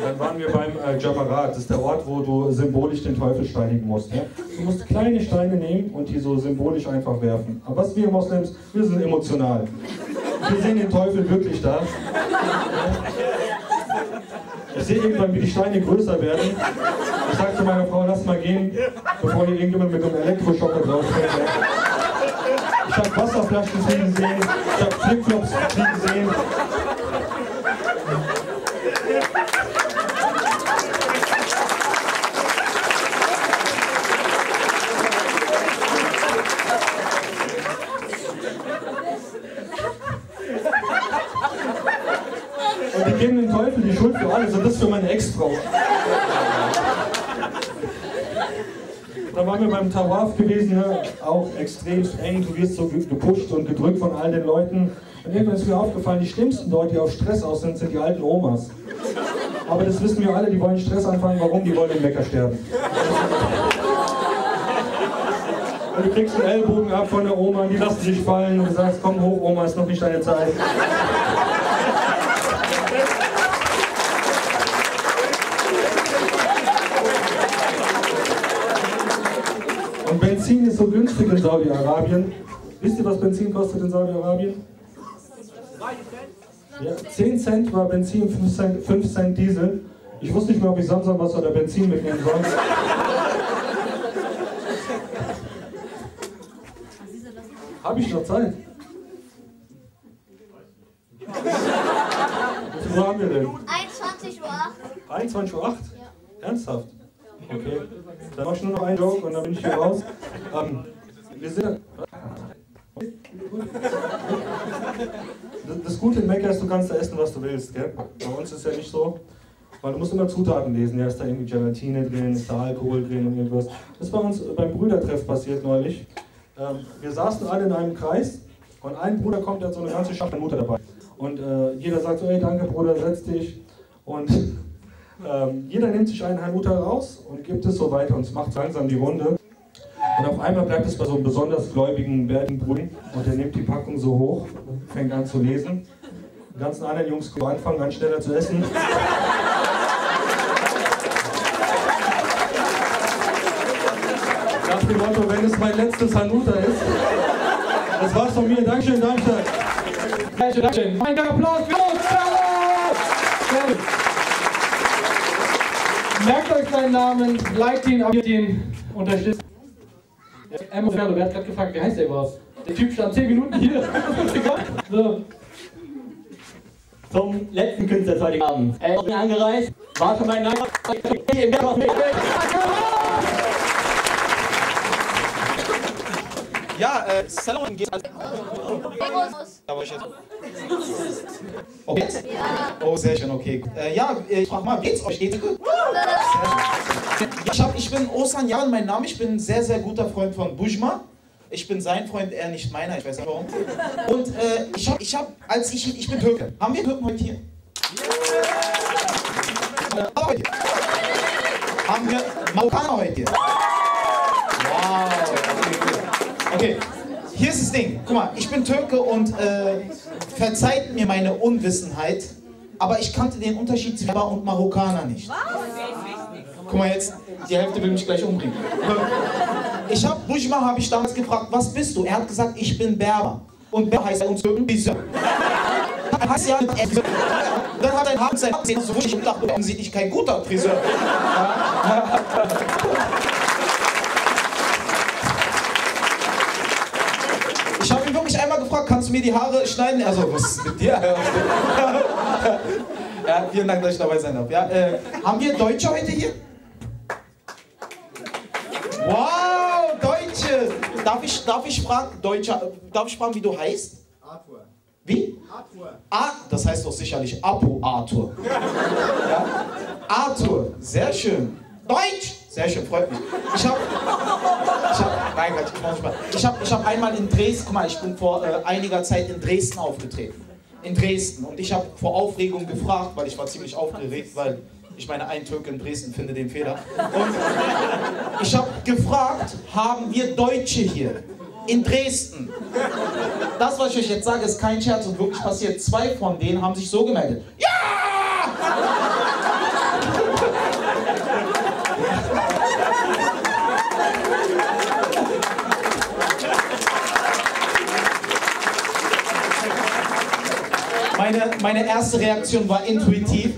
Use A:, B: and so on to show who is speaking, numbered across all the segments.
A: Dann waren wir beim Jamarat, das ist der Ort, wo du symbolisch den Teufel steinigen musst. Ja? Du musst kleine Steine nehmen und die so symbolisch einfach werfen. Aber was wir Moslems, wir sind emotional. Wir sehen den Teufel wirklich da. Ich sehe irgendwann, wie die Steine größer werden. Ich sage zu meiner Frau, lass mal gehen, bevor hier irgendjemand mit einem Elektroschocker draufkommt. Ich habe Wasserflaschen fliegen sehen, ich habe Flipflops fliegen sehen. Und die geben dem Teufel die Schuld für alles und das für meine Ex-Frau. Da waren wir beim Tawaf gewesen, ne? Auch extrem eng, du wirst so gepusht und gedrückt von all den Leuten. Und irgendwann ist mir aufgefallen, die schlimmsten Leute, die auf Stress aus sind, sind die alten Omas. Aber das wissen wir alle, die wollen Stress anfangen, warum? Die wollen den Wecker sterben. Und du kriegst einen Ellbogen ab von der Oma, die lassen sich fallen und du sagst, komm hoch Oma, ist noch nicht deine Zeit. Und Benzin ist so günstig in Saudi-Arabien. Wisst ihr, was Benzin kostet in Saudi-Arabien? Ja, 10 Cent war Benzin, 5 Cent Diesel. Ich wusste nicht mehr, ob ich Samsamwasser oder Benzin mitnehmen soll. Habe ich noch Zeit? Wie viel haben wir denn?
B: 21:08 Uhr.
A: 21:08 Uhr?
B: Ja.
A: Ernsthaft? Okay. Dann mach ich nur noch einen Joke und dann bin ich hier raus. Wir sind... Das Gute in Mekka ist, du kannst da essen, was du willst, gell? Bei uns ist ja nicht so. Weil du musst immer Zutaten lesen. Ja, ist da irgendwie Gelatine drin, ist da Alkohol drin und irgendwas. Das ist bei uns beim Brüdertreff passiert neulich. Wir saßen alle in einem Kreis und ein Bruder kommt, der hat so eine ganze Schachtel Mutter dabei. Und jeder sagt so, hey danke Bruder, setz dich. Und jeder nimmt sich einen Hanuta raus und gibt es so weiter und es macht langsam die Runde. Und auf einmal bleibt es bei so einem besonders gläubigen Bärtenbruder und der nimmt die Packung so hoch, fängt an zu lesen. Die ganzen anderen Jungs anfangen an schneller zu essen. Nach dem Motto, wenn es mein letztes Hanuta ist. Das war's von mir. Dankeschön, Darmstadt.
C: Dankeschön. Ein Applaus für uns. Merkt euch seinen Namen, liked ihn, abonniert ihn, unterstützt. Wer hat gerade gefragt, wie heißt der überhaupt? Der Typ stand 10 Minuten hier. So.
D: Zum letzten Künstler des heutigen Abends. Er ist angereist, war schon mein Name.
E: Ja, Salam geht als. Da war ich jetzt. Okay. Oh, sehr schön, okay. Ja, ich frag mal, geht's euch? Geht's gut? Ich bin Osan Yaran, mein Name. Ich bin ein sehr, sehr guter Freund von Bujma. Ich bin sein Freund, er nicht meiner, ich weiß nicht warum. Und ich bin Türke. Haben wir Türken heute hier? Haben wir Marokkaner heute hier? Wow, okay. Hier ist das Ding. Guck mal, ich bin Türke und verzeiht mir meine Unwissenheit, aber ich kannte den Unterschied zwischen Berber und Marokkaner nicht. Guck mal jetzt, die Hälfte will mich gleich umbringen. Bujma habe ich damals gefragt, was bist du? Er hat gesagt, ich bin Berber. Und Berber heißt bei uns Türken Friseur. Heißt ja, dann hat ein Haken sein Haken so ich dachte, offensichtlich kein guter Friseur. Ich habe ihn wirklich einmal gefragt, kannst du mir die Haare schneiden? Also, was ist mit dir? Ja, vielen Dank, dass ich dabei sein darf. Ja, haben wir Deutsche heute hier? Wow, Deutsche! Darf ich fragen, wie du heißt?
F: Arthur.
E: Wie?
F: Arthur.
E: Das heißt doch sicherlich Apu Arthur. Ja? Arthur, sehr schön. Deutsch! Sehr schön, freut mich. Ich hab einmal in Dresden, guck mal, ich bin vor einiger Zeit in Dresden aufgetreten. In Dresden. Und ich habe vor Aufregung gefragt, weil ich war ziemlich aufgeregt, weil ich meine, ein Türke in Dresden finde den Fehler. Und ich habe gefragt, haben wir Deutsche hier? In Dresden. Das, was ich euch jetzt sage, ist kein Scherz und wirklich passiert. 2 von denen haben sich so gemeldet. Ja! Meine erste Reaktion war intuitiv.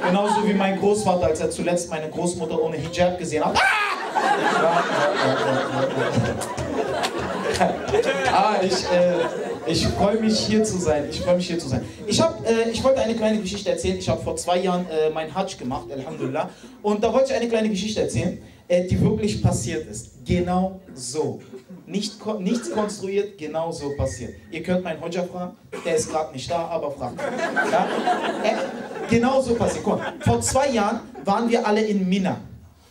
E: Genauso wie mein Großvater, als er zuletzt meine Großmutter ohne Hijab gesehen hat. Ich freue mich hier zu sein. Ich wollte eine kleine Geschichte erzählen. Ich habe vor 2 Jahren mein Hajj gemacht, Alhamdulillah. Und da wollte ich eine kleine Geschichte erzählen, die wirklich passiert ist. Genau so. Nichts konstruiert, genau so passiert. Ihr könnt meinen Hodja fragen, der ist gerade nicht da, aber fragt. Ja? Genau so passiert. Guck mal, vor 2 Jahren waren wir alle in Mina.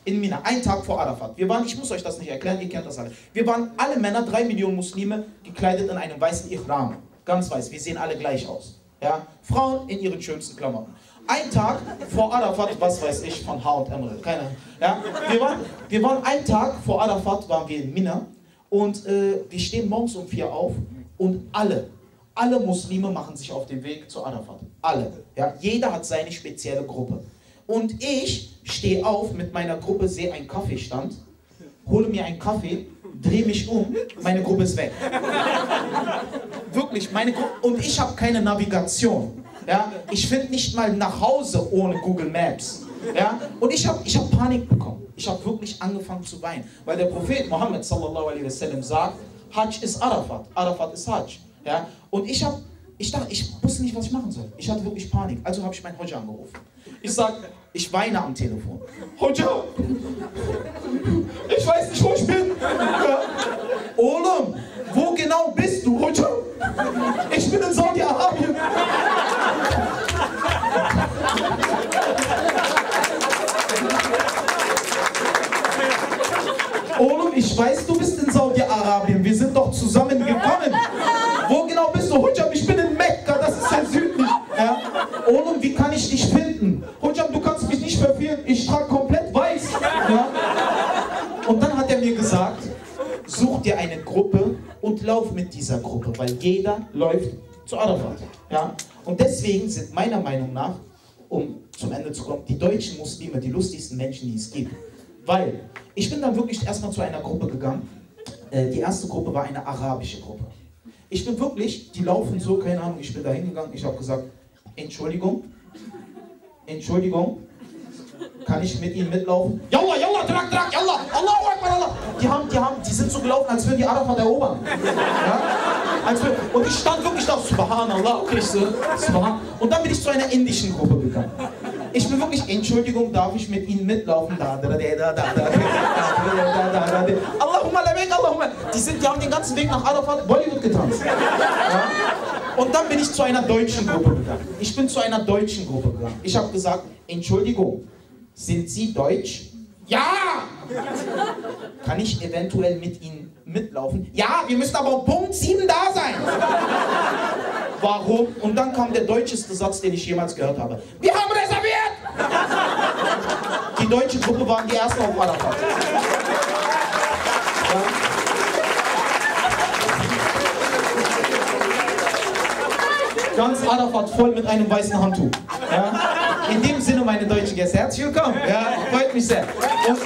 E: In Mina, einen Tag vor Arafat. Ich muss euch das nicht erklären, ihr kennt das alle. Wir waren alle Männer, 3 Millionen Muslime, gekleidet in einem weißen Ihram. Ganz weiß, wir sehen alle gleich aus. Ja? Frauen in ihren schönsten Klamotten. Ein Tag vor Arafat, was weiß ich, von H&M, keine Ahnung. Ja? Wir waren einen Tag vor Arafat, waren wir in Mina. Und wir stehen morgens um 4 auf und alle Muslime machen sich auf den Weg zu Arafat. Alle. Ja? Jeder hat seine spezielle Gruppe. Und ich stehe auf mit meiner Gruppe, sehe einen Kaffeestand, hole mir einen Kaffee, drehe mich um, meine Gruppe ist weg. Wirklich, meine Gruppe. Und ich habe keine Navigation. Ja? Ich finde nicht mal nach Hause ohne Google Maps. Ja? Und ich hab Panik bekommen. Ich habe wirklich angefangen zu weinen. Weil der Prophet Mohammed sallallahu alaihi wasallam sagt, Hajj ist Arafat, Arafat ist Hajj. Ja? Und ich dachte, ich wusste nicht, was ich machen soll. Ich hatte wirklich Panik. Also habe ich meinen Hodja angerufen. Ich weine am Telefon. Hodja, ich weiß nicht, wo ich bin. Ja. Oğlum, wo genau bist du, Hodja? Ich bin in Saudi-Arabien. Oğlum, ich weiß, du bist in Saudi-Arabien. Wir sind doch zusammen gekommen. Wo genau bist du? Hujab, ich bin in Mekka, das ist ja südlich. Ja? Oğlum, wie kann ich dich finden? Hujab, du kannst mich nicht verfehlen. Ich trage komplett weiß. Ja? Und dann hat er mir gesagt, such dir eine Gruppe und lauf mit dieser Gruppe, weil jeder läuft zu Arafat. Ja? Und deswegen sind meiner Meinung nach, um zum Ende zu kommen, die deutschen Muslime die lustigsten Menschen, die es gibt. Weil ich bin dann wirklich erstmal zu einer Gruppe gegangen. Die erste Gruppe war eine arabische Gruppe. Ich bin wirklich, die laufen so, keine Ahnung, ich bin da hingegangen, ich habe gesagt, Entschuldigung, kann ich mit Ihnen mitlaufen? Yallah, yallah, trak, yallah, Allahu Akbar, Allah. Die sind so gelaufen, als würden die Arafat erobern. Ja? Und ich stand wirklich da, Subhanallah, okay, Subhan. Und dann bin ich zu einer indischen Gruppe gegangen. Ich bin wirklich, Entschuldigung, darf ich mit Ihnen mitlaufen? Allahumma labek, Allahumma. Die haben den ganzen Weg nach Arafat Bollywood getanzt. Ja? Und dann bin ich zu einer deutschen Gruppe gegangen. Ich habe gesagt, Entschuldigung, sind Sie deutsch? Ja! Kann ich eventuell mit Ihnen mitlaufen? Ja, wir müssen aber um Punkt 7 da sein. Warum? Und dann kam der deutscheste Satz, den ich jemals gehört habe. Wir haben reserviert! Die deutsche Gruppe waren die ersten auf Arafat. Ja. Ganz Arafat voll mit einem weißen Handtuch. Ja. In dem Sinne, meine deutschen Gäste, herzlich willkommen. Ja, freut mich sehr. Und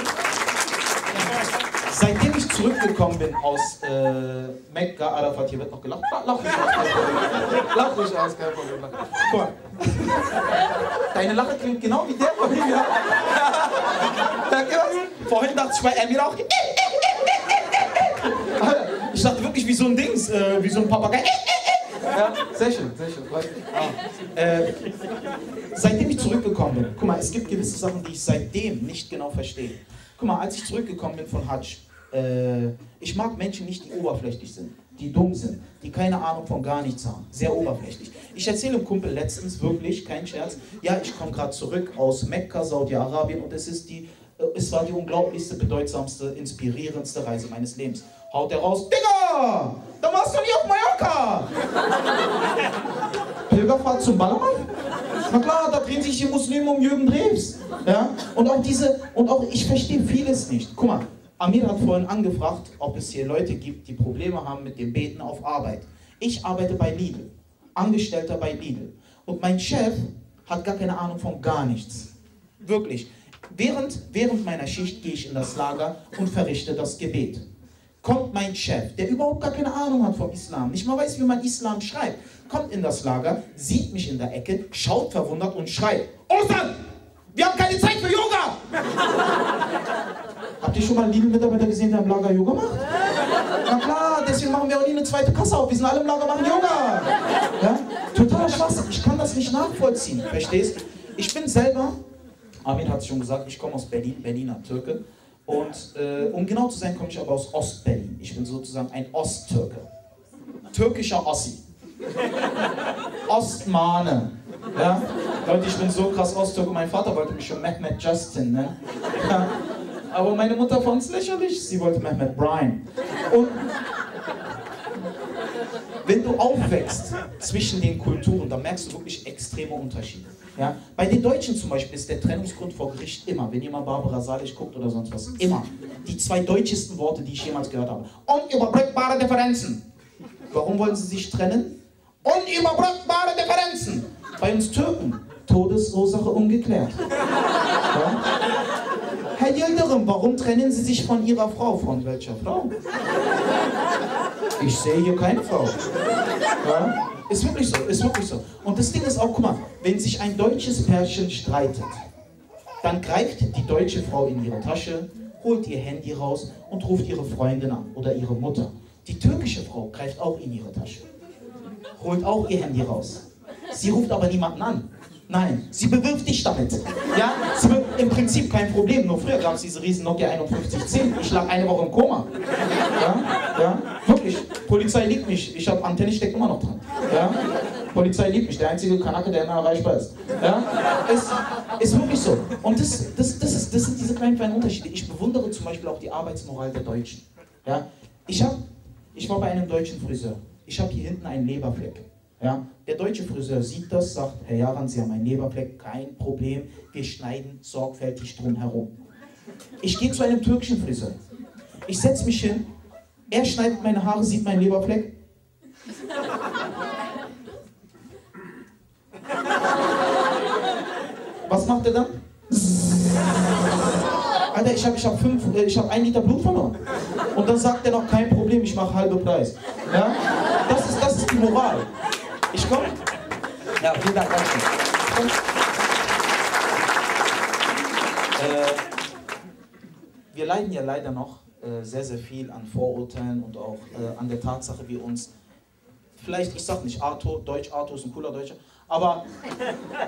E: seitdem ich zurückgekommen bin aus Mekka, Arafat, hier wird noch gelacht. Lach ruhig aus, lach ruhig aus, kein Problem. Guck mal. Deine Lache klingt genau wie der vorhin. Ja. Vorhin dachte ich bei Emir auch. Ich dachte wirklich wie so ein Dings, wie so ein Papagei. Ja, sehr schön, freut mich. Seitdem ich zurückgekommen bin, guck mal, es gibt gewisse Sachen, die ich seitdem nicht genau verstehe. Guck mal, als ich zurückgekommen bin von Hajj, ich mag Menschen nicht, die oberflächlich sind, die dumm sind, die keine Ahnung von gar nichts haben, sehr oberflächlich. Ich erzähle einem Kumpel letztens, wirklich, kein Scherz, ja, ich komme gerade zurück aus Mekka, Saudi-Arabien und es war die unglaublichste, bedeutsamste, inspirierendste Reise meines Lebens. Haut er raus, Digga, da warst du nie auf Mallorca! Pilgerfahrt zum Ballermann? Na klar, da drehen sich die Muslime um Jürgen Drews. Ja? Und auch ich verstehe vieles nicht. Guck mal, Amir hat vorhin angefragt, ob es hier Leute gibt, die Probleme haben mit dem Beten auf Arbeit. Ich arbeite bei Lidl, Angestellter bei Lidl. Und mein Chef hat gar keine Ahnung von gar nichts. Wirklich. Während meiner Schicht gehe ich in das Lager und verrichte das Gebet. Kommt mein Chef, der überhaupt gar keine Ahnung hat vom Islam, nicht mal weiß, wie man Islam schreibt, kommt in das Lager, sieht mich in der Ecke, schaut verwundert und schreit: Ostern! Wir haben keine Zeit für Yoga! Habt ihr schon mal einen Lidl-Mitarbeiter gesehen, der im Lager Yoga macht? Na klar, deswegen machen wir auch nie eine zweite Kasse auf. Wir sind alle im Lager, machen Yoga. Ja? Totaler Schwachsinn. Ich kann das nicht nachvollziehen. Verstehst? Ich bin selber, Armin hat es schon gesagt, ich komme aus Berlin, Berliner Türke. Und um genau zu sein, komme ich aber aus Ostberlin. Ich bin sozusagen ein Osttürke. Türkischer Ossi. Ostmane. Ja? Leute, ich bin so krass Osttürke. Mein Vater wollte mich schon Mehmet Justin nennen. Ja? Aber meine Mutter fand es lächerlich. Sie wollte Mehmet Brian. Und wenn du aufwächst zwischen den Kulturen, dann merkst du wirklich extreme Unterschiede. Ja? Bei den Deutschen zum Beispiel ist der Trennungsgrund vor Gericht immer, wenn ihr mal Barbara Salisch guckt oder sonst was, immer die zwei deutschesten Worte, die ich jemals gehört habe. Unüberbrückbare Differenzen. Warum wollen sie sich trennen? Unüberbrückbare Differenzen. Bei uns Türken, Todesursache ungeklärt. Ja? Herr Yildirim, warum trennen Sie sich von Ihrer Frau? Von welcher Frau? Ich sehe hier keine Frau. Ja? Ist wirklich so, ist wirklich so. Und das Ding ist auch, guck mal, wenn sich ein deutsches Pärchen streitet, dann greift die deutsche Frau in ihre Tasche, holt ihr Handy raus und ruft ihre Freundin an oder ihre Mutter. Die türkische Frau greift auch in ihre Tasche, holt auch ihr Handy raus. Sie ruft aber niemanden an. Nein, sie bewirft dich damit. Ja, es wird im Prinzip kein Problem. Nur früher gab es diese riesen Nokia 5110. Ich lag eine Woche im Koma. Ja, wirklich. Polizei liebt mich. Ich habe Antenne, steckt immer noch dran. Ja, Polizei liebt mich. Der einzige Kanake, der immer erreichbar ist. Ja, ist wirklich so. Und das sind diese kleinen feinen Unterschiede. Ich bewundere zum Beispiel auch die Arbeitsmoral der Deutschen. Ja, ich war bei einem deutschen Friseur. Ich habe hier hinten einen Leberfleck. Ja, der deutsche Friseur sieht das, sagt: Herr Yaran, Sie haben einen Leberfleck, kein Problem, wir schneiden sorgfältig drum herum. Ich gehe zu einem türkischen Friseur. Ich setze mich hin, er schneidet meine Haare, sieht meinen Leberfleck. Was macht er dann? Alter, ich hab 1 Liter Blut verloren. Und dann sagt er noch: kein Problem, ich mache halbe Preis. Ja? Das ist die Moral. Ich komme. Ja, vielen Dank. Wir leiden ja leider noch sehr, sehr viel an Vorurteilen und auch an der Tatsache, wie uns, vielleicht, ich sag nicht Arthur, Arthur ist ein cooler Deutscher, aber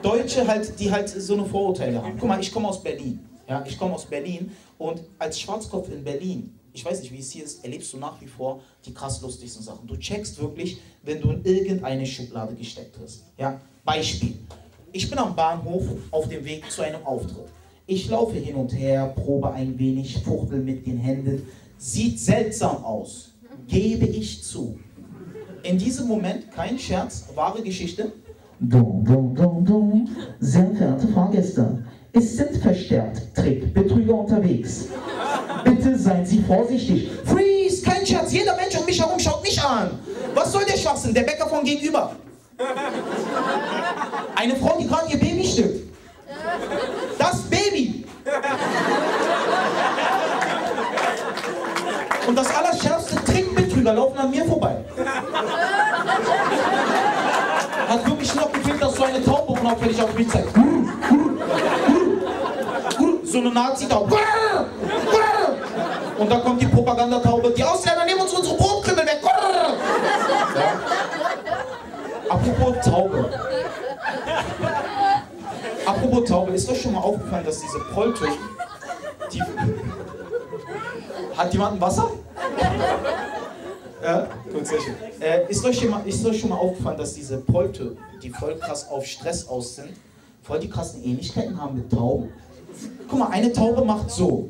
E: Deutsche halt, die halt so eine Vorurteile haben. Guck mal, ich komme aus Berlin. Ja, ich komme aus Berlin und als Schwarzkopf in Berlin, ich weiß nicht, wie es hier ist, erlebst du nach wie vor die krass lustigsten Sachen. Du checkst wirklich, wenn du in irgendeine Schublade gesteckt wirst. Ja? Beispiel. Ich bin am Bahnhof auf dem Weg zu einem Auftritt. Ich laufe hin und her, probe ein wenig, fuchtel mit den Händen. Sieht seltsam aus, gebe ich zu. In diesem Moment, kein Scherz, wahre Geschichte. Sehr verehrte Fahrgäste, es sind verstärkt Trickbetrüger unterwegs. Bitte seien Sie vorsichtig. Freeze! Kein Scherz, jeder Mensch um mich herum schaut mich an. Was soll der Schwachsinn? Der Bäcker von gegenüber. Eine Frau, die gerade ihr Baby stillt. Das Baby! Und das allerschärfste, Trickbetrüger laufen an mir vorbei. Hat wirklich noch gefehlt, dass so eine Taube unauffällig auf mich zeigt. So eine Nazi-Taube. Und da kommt die Propagandataube. Die Ausländer nehmen uns unsere Brotkümmel weg. Ja. Apropos Taube. Apropos Taube, ist euch schon mal aufgefallen, dass diese Poltö... Hat jemand ein Wasser? Ja, gut, sehr schön. Ist euch schon mal aufgefallen, dass diese Poltö, die voll krass auf Stress aus sind, voll die krassen Ähnlichkeiten haben mit Tauben? Guck mal, eine Taube macht so.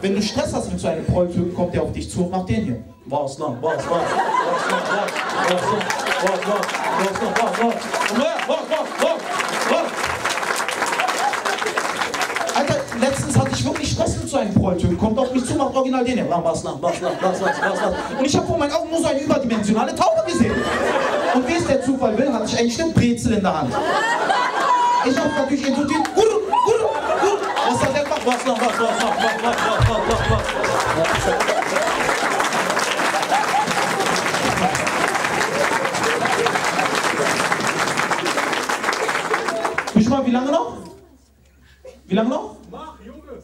E: Wenn du Stress hast mit so einem Poltö, kommt der auf dich zu und macht den hier. Was lang, was. Alter, letztens hatte ich wirklich Stress mit so einem Poltö. Kommt auf mich zu, macht original den hier. Was. Und ich habe vor meinen Augen nur so eine überdimensionale Taube gesehen. Und wie es der Zufall will, hatte ich ein Stück Brezel in der Hand. Ich habe natürlich intuitiv. Was hat der gemacht? Was. Wie lange noch?
A: Mach, Junge!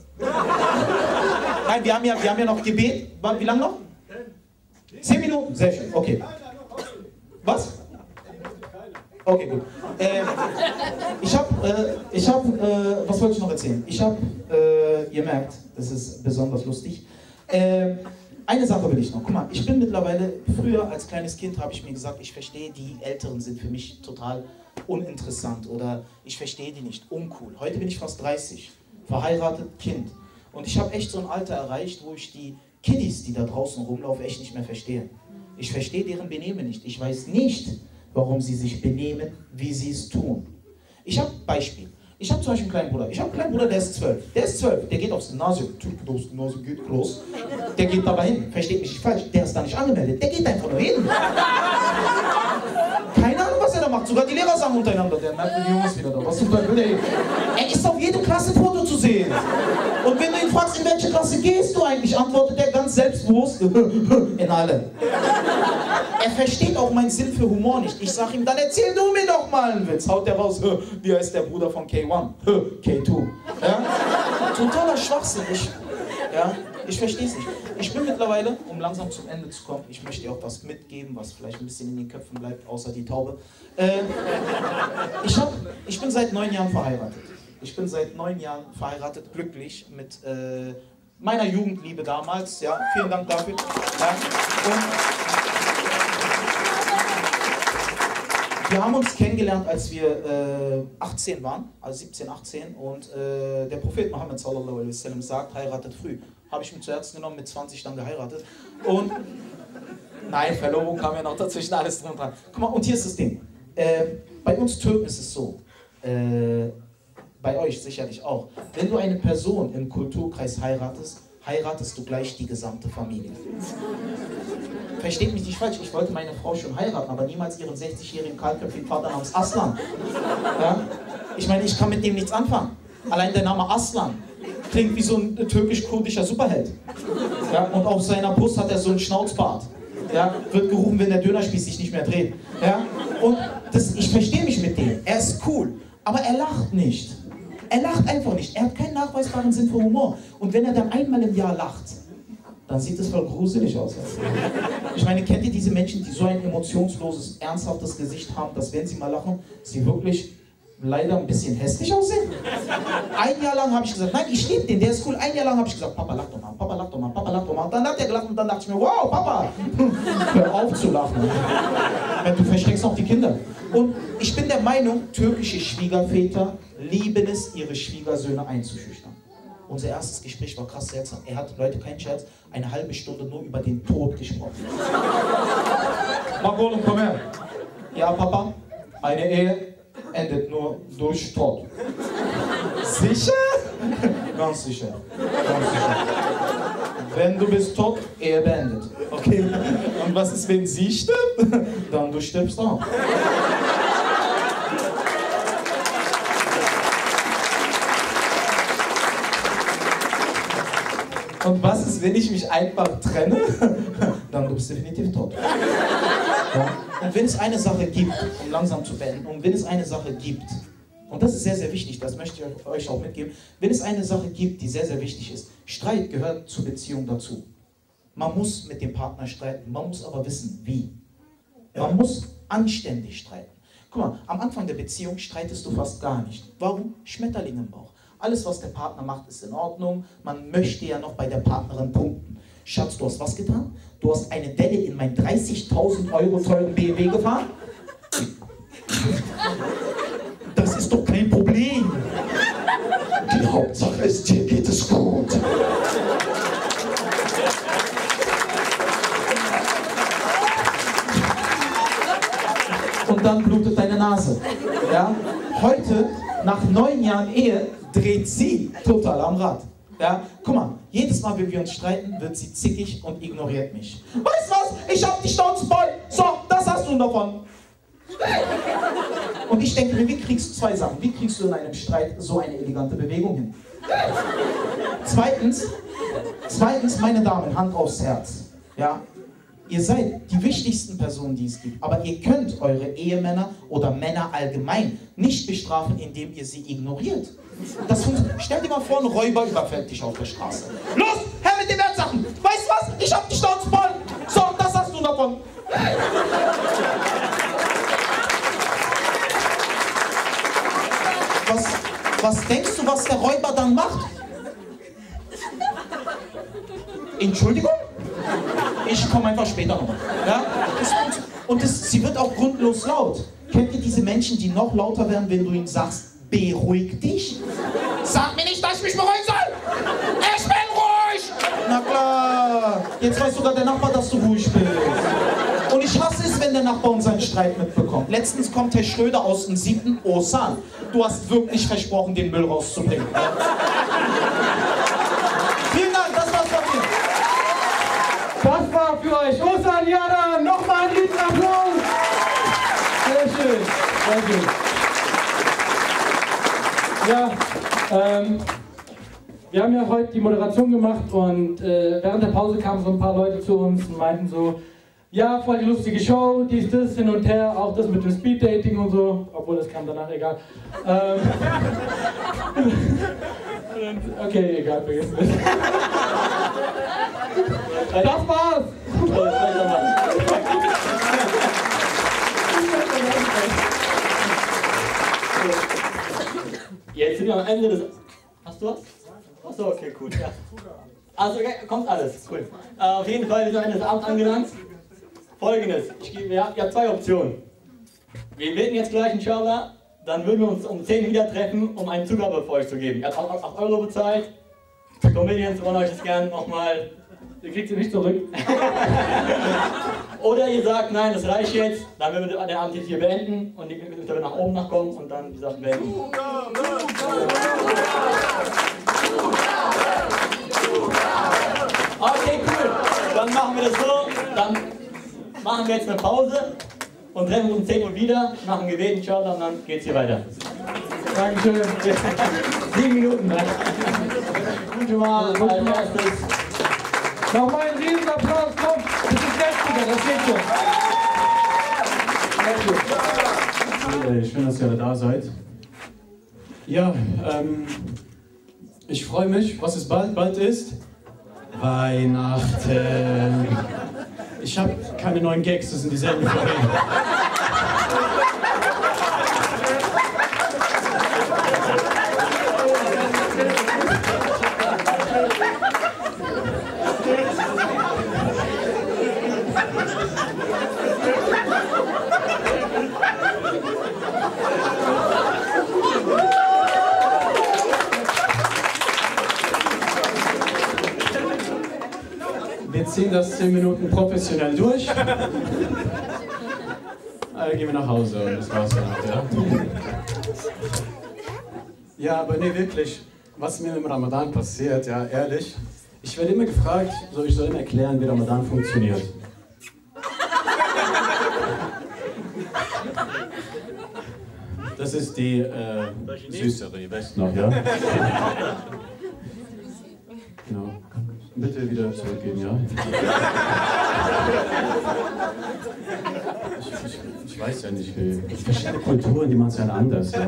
E: Nein, wir haben ja noch Gebet. Wie lange noch? 10 Minuten? Sehr schön, okay. Was? Okay, gut. Was wollte ich noch erzählen? Ihr merkt, das ist besonders lustig. Eine Sache will ich noch. Guck mal, ich bin mittlerweile, früher als kleines Kind habe ich mir gesagt, ich verstehe, die Älteren sind für mich total uninteressant oder ich verstehe die nicht, uncool. Heute bin ich fast 30, verheiratet, Kind. Und ich habe echt so ein Alter erreicht, wo ich die Kiddies, die da draußen rumlaufen, echt nicht mehr verstehe. Ich verstehe deren Benehmen nicht. Ich weiß nicht, warum sie sich benehmen, wie sie es tun. Ich habe Beispiel. Ich habe zum Beispiel einen kleinen Bruder. Ich habe einen kleinen Bruder, der ist 12. Der ist 12, der geht aufs Gymnasium. Typ, aufs Gymnasium geht groß. Der geht dabei hin. Versteht mich nicht falsch. Der ist da nicht angemeldet. Der geht einfach nur hin. Keine Ahnung, was er da macht. Sogar die Lehrer sagen untereinander. Der merkt, die Jungs wieder da. Was ist denn ey? Er ist auf jedem Klassenfoto zu sehen. Und wenn du ihn fragst, in welche Klasse gehst du eigentlich, antwortet er ganz selbstbewusst. In alle. Er versteht auch meinen Sinn für Humor nicht. Ich sag ihm, dann erzähl du mir doch mal einen Witz. Haut der raus, wie heißt der Bruder von K1? K2. Ja? Totaler Schwachsinn. Ich verstehe es nicht. Ich bin mittlerweile, um langsam zum Ende zu kommen, ich möchte dir auch was mitgeben, was vielleicht ein bisschen in den Köpfen bleibt, außer die Taube. Ich bin seit 9 Jahren verheiratet. Ich bin seit 9 Jahren verheiratet, glücklich mit meiner Jugendliebe damals. Ja, vielen Dank dafür. Ja, wir haben uns kennengelernt, als wir 18 waren, also 17, 18. Und der Prophet Muhammad sallallahu alaihi wasallam sagt, heiratet früh. Habe ich mir zu Herzen genommen, mit 20 dann geheiratet. Und nein, Verlobung kam ja noch dazwischen, alles drin und dran. Guck mal, und hier ist das Ding. Bei uns Türken ist es so, bei euch sicherlich auch, wenn du eine Person im Kulturkreis heiratest, heiratest du gleich die gesamte Familie. Versteht mich nicht falsch, ich wollte meine Frau schon heiraten, aber niemals ihren 60-jährigen kahlköpfigen Vater namens Aslan. Ja? Ich meine, ich kann mit dem nichts anfangen. Allein der Name Aslan klingt wie so ein türkisch-kurdischer Superheld. Ja? Und auf seiner Brust hat er so einen Schnauzbart. Ja? Wird gerufen, wenn der Dönerspieß sich nicht mehr dreht. Ja? Und ich verstehe mich mit dem. Er ist cool, aber er lacht nicht. Er lacht einfach nicht. Er hat keinen nachweisbaren Sinn für Humor. Und wenn er dann einmal im Jahr lacht, dann sieht es voll gruselig aus. Ich meine, kennt ihr diese Menschen, die so ein emotionsloses, ernsthaftes Gesicht haben, dass wenn sie mal lachen, sie wirklich leider ein bisschen hässlich aussehen? Ein Jahr lang habe ich gesagt, nein, ich liebe den, der ist cool. Ein Jahr lang habe ich gesagt, Papa, lach doch mal, Papa, lach doch mal, Papa, lach doch mal. Und dann hat er gelacht und dann dachte ich mir, wow, Papa, hör auf zu lachen. Du verschreckst auch die Kinder. Und ich bin der Meinung, türkische Schwiegerväter lieben es, ihre Schwiegersöhne einzuschüchtern. Unser erstes Gespräch war krass seltsam. Er hat, Leute, kein Scherz, eine halbe Stunde nur über den Tod gesprochen. Magolum, komm her. Ja, Papa, eine Ehe endet nur durch Tod. Sicher? Ganz sicher. Ganz sicher. Wenn du bist tot, Ehe beendet. Okay? Und was ist, wenn sie stirbt? Dann du stirbst auch. Und was ist, wenn ich mich einfach trenne? Dann du bist definitiv tot. Ja? Und wenn es eine Sache gibt, um langsam zu beenden, und wenn es eine Sache gibt, und das ist sehr, sehr wichtig, das möchte ich euch auch mitgeben, wenn es eine Sache gibt, die sehr, sehr wichtig ist, Streit gehört zur Beziehung dazu. Man muss mit dem Partner streiten, man muss aber wissen, wie. Man muss anständig streiten. Guck mal, am Anfang der Beziehung streitest du fast gar nicht. Warum? Schmetterling im Bauch. Alles, was der Partner macht, ist in Ordnung. Man möchte ja noch bei der Partnerin punkten. Schatz, du hast was getan? Du hast eine Delle in meinen 30.000 € teuren BMW gefahren? Das ist doch kein Problem. Die Hauptsache ist, dir geht es gut. Und dann blutet deine Nase. Ja? Heute, nach 9 Jahren Ehe, dreht sie total am Rad. Ja? Guck mal, jedes Mal, wenn wir uns streiten, wird sie zickig und ignoriert mich. Weißt du was? Ich hab die Schnauze voll. So, das hast du davon. Und ich denke mir, wie kriegst du 2 Sachen? Wie kriegst du in einem Streit so eine elegante Bewegung hin? Zweitens, meine Damen, Hand aufs Herz. Ja? Ihr seid die wichtigsten Personen, die es gibt. Aber ihr könnt eure Ehemänner oder Männer allgemein nicht bestrafen, indem ihr sie ignoriert. Stell dir mal vor, ein Räuber überfällt dich auf der Straße. Los, her mit den Wertsachen! Weißt du was? Ich hab die Schnauze voll! So, das hast du davon! Was denkst du, was der Räuber dann macht? Entschuldigung? Ich komme einfach später noch. Ja? Sie wird auch grundlos laut. Kennt ihr diese Menschen, die noch lauter werden, wenn du ihnen sagst, beruhig dich? Sag mir nicht, dass ich mich beruhigen soll! Ich bin ruhig! Na klar, jetzt weiß sogar der Nachbar, dass du ruhig bist. Und ich hasse es, wenn der Nachbar unseren Streit mitbekommt. Letztens kommt Herr Schröder aus dem 7. Osan. Du hast wirklich versprochen, den Müll rauszubringen. Vielen Dank, das war's von mir.
C: Das war für euch Osan Jada. Nochmal einen riesen Applaus. Sehr schön, sehr schön. Ja, wir haben ja heute die Moderation gemacht und während der Pause kamen so ein paar Leute zu uns und meinten so, ja, voll die lustige Show, dies, das, hin und her, auch das mit dem Speeddating und so, obwohl das kam danach, egal. Okay, egal, vergessen wir es. Das war's!
D: Jetzt sind wir am Ende des... Hast du was? Achso, okay, cool. Ja. Also, okay, kommt alles. Cool. Auf jeden Fall, wir sind am Ende des Abends angelangt. Folgendes, ihr habt zwei Optionen. Wir beten jetzt gleich, inshallah, dann würden wir uns um 10 wieder treffen, um eine Zugabe für euch zu geben. Ihr habt 8 Euro bezahlt. Die Comedians wollen euch das gerne nochmal...
C: Ihr kriegt sie nicht zurück.
D: Oder ihr sagt, nein, das reicht jetzt, dann würden wir den Abend jetzt hier beenden und ihr könnt nach oben nachkommen und dann die Sachen beenden. Okay, cool. Dann machen wir das so. Dann machen wir jetzt eine Pause und treffen uns um 10 Uhr wieder, machen Gebet, inshallah, und dann geht's hier weiter.
C: Dankeschön.
D: 7 Minuten. Gute Mal als erstes.
C: Nochmal einen riesen Applaus, komm. Das ist Selbstbücher, das geht schon.
F: Schön, dass ihr alle da seid. Ja, ich freue mich, was es bald ist. Weihnachten. Ich habe keine neuen Gags, das sind dieselben für mich. Wir ziehen das 10 Minuten professionell durch. Gehen wir nach Hause und das war's dann, ja. Ja, aber nee, wirklich, was mir im Ramadan passiert, ja, ehrlich. Ich werde immer gefragt, ich soll immer erklären, wie Ramadan funktioniert. Das ist die süßere, ihr wisst noch, ja? Genau. Bitte wieder zurückgehen, ja? Ich weiß ja nicht, verschiedene Kulturen, die machen es ja anders, ja?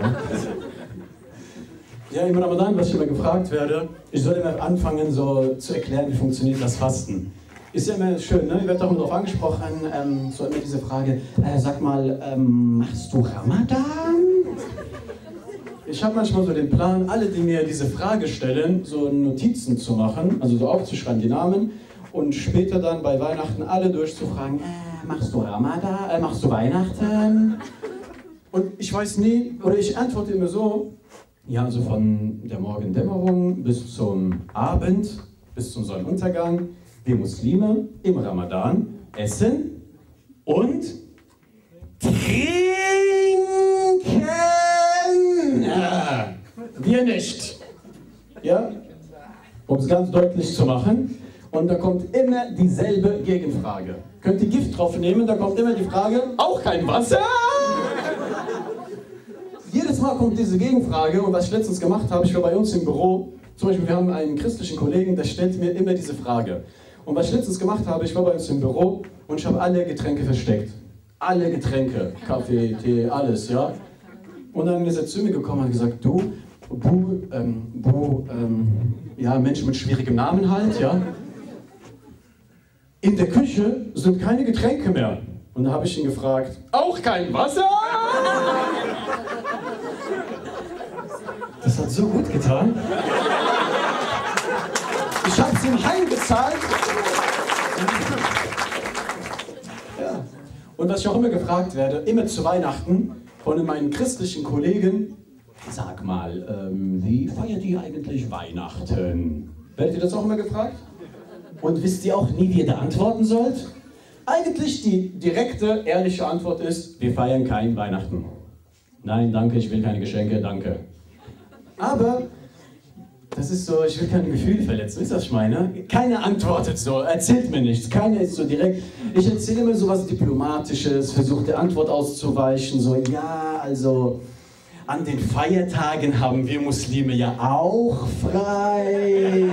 F: Ja, im Ramadan, was ich immer gefragt werde, ich soll immer anfangen, so zu erklären, wie funktioniert das Fasten. Ist ja immer schön, ne? Ich werde auch immer darauf angesprochen, so immer diese Frage, sag mal, machst du Ramadan? Ich habe manchmal so den Plan, alle, die mir diese Frage stellen, so Notizen zu machen, also so aufzuschreiben, die Namen, und später dann bei Weihnachten alle durchzufragen, machst du Ramadan, machst du Weihnachten? Und ich weiß nie, oder ich antworte immer so, ja, also von der Morgendämmerung bis zum Abend, bis zum Sonnenuntergang, wir Muslime im Ramadan essen und trinken. Wir nicht. Ja? Um es ganz deutlich zu machen. Und da kommt immer dieselbe Gegenfrage. Könnt ihr Gift drauf nehmen, da kommt immer die Frage, auch kein Wasser? Jedes Mal kommt diese Gegenfrage und was ich letztens gemacht habe, ich war bei uns im Büro, zum Beispiel wir haben einen christlichen Kollegen, der stellt mir immer diese Frage. Und was ich letztens gemacht habe, ich war bei uns im Büro Und ich habe alle Getränke versteckt. Alle Getränke, Kaffee, Tee, alles, ja. Und dann ist er zu mir gekommen und hat gesagt, du, ja, Mensch mit schwierigem Namen halt, ja. In der Küche sind keine Getränke mehr. Und da habe ich ihn gefragt, auch kein Wasser? Das hat so gut getan. Ich habe es ihm heimgezahlt. Ja. Und was ich auch immer gefragt werde, immer zu Weihnachten, von meinen christlichen Kollegen, sag mal, wie feiert ihr eigentlich Weihnachten? Werdet ihr das auch immer gefragt? Und wisst ihr auch nie, wie ihr da antworten sollt? Eigentlich die direkte, ehrliche Antwort ist, wir feiern kein Weihnachten. Nein, danke, ich will keine Geschenke, danke. Aber das ist so, ich will keine Gefühle verletzen, ist das, was ich meine? Keiner antwortet so, erzählt mir nichts, keiner ist so direkt. Ich erzähle immer so was Diplomatisches, versuche der Antwort auszuweichen, so, ja, also an den Feiertagen haben wir Muslime ja auch frei.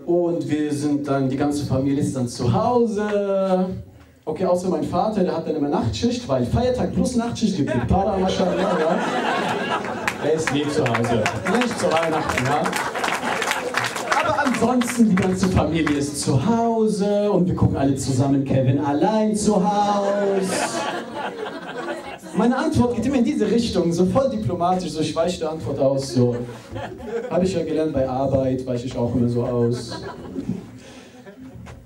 F: Und wir sind dann, die ganze Familie ist dann zu Hause. Okay, außer mein Vater, der hat dann immer Nachtschicht, weil Feiertag plus Nachtschicht gibt es. Para, Maschallah, ja. Er ist nie zu Hause. Nicht zu Weihnachten, ja. Aber ansonsten, die ganze Familie ist zu Hause und wir gucken alle zusammen Kevin allein zu Hause. Meine Antwort geht immer in diese Richtung, so voll diplomatisch, so ich weiche die Antwort aus, so. Habe ich ja gelernt bei Arbeit, weiche ich auch immer so aus.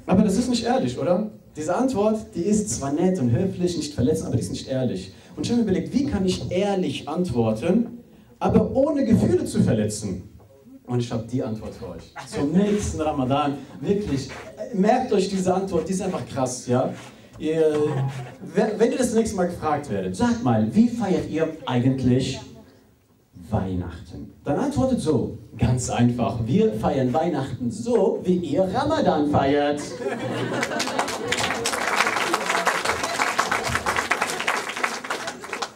F: Aber das ist nicht ehrlich, oder? Diese Antwort, die ist zwar nett und höflich, nicht verletzend, aber die ist nicht ehrlich. Und ich habe mir überlegt, wie kann ich ehrlich antworten, aber ohne Gefühle zu verletzen? Und ich habe die Antwort für euch. Zum nächsten Ramadan, wirklich, merkt euch diese Antwort, die ist einfach krass, ja? Wenn ihr das nächste Mal gefragt werdet, sagt mal, wie feiert ihr eigentlich Weihnachten? Dann antwortet so, ganz einfach, wir feiern Weihnachten so, wie ihr Ramadan feiert.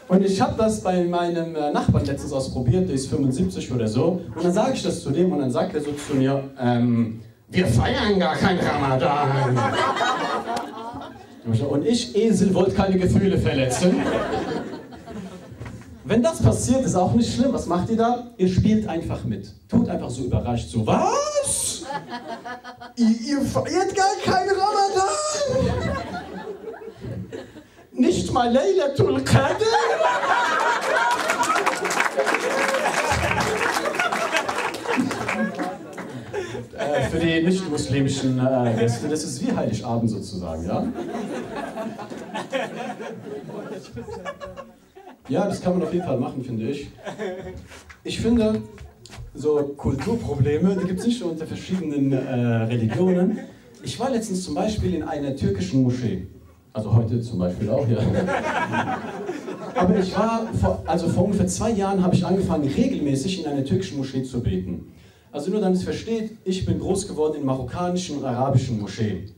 F: Und ich habe das bei meinem Nachbarn letztens ausprobiert, der ist 75 oder so, und dann sage ich das zu dem und dann sagt er so zu mir, wir feiern gar kein Ramadan. Und ich, Esel, wollte keine Gefühle verletzen. Wenn das passiert, ist auch nicht schlimm. Was macht ihr da? Ihr spielt einfach mit. Tut einfach so überrascht, so, was? Ihr feiert gar keinen Ramadan? Nicht mal Laylatul Qadr? Für die nicht-muslimischen Gäste, das ist wie Heiligabend sozusagen, ja? Ja, das kann man auf jeden Fall machen, finde ich. Ich finde, so Kulturprobleme, die gibt es nicht nur unter verschiedenen Religionen. Ich war letztens zum Beispiel in einer türkischen Moschee. Also heute zum Beispiel auch, ja. Aber ich war, vor ungefähr 2 Jahren habe ich angefangen, regelmäßig in einer türkischen Moschee zu beten. Also nur damit es versteht, ich bin groß geworden in marokkanischen und arabischen Moscheen.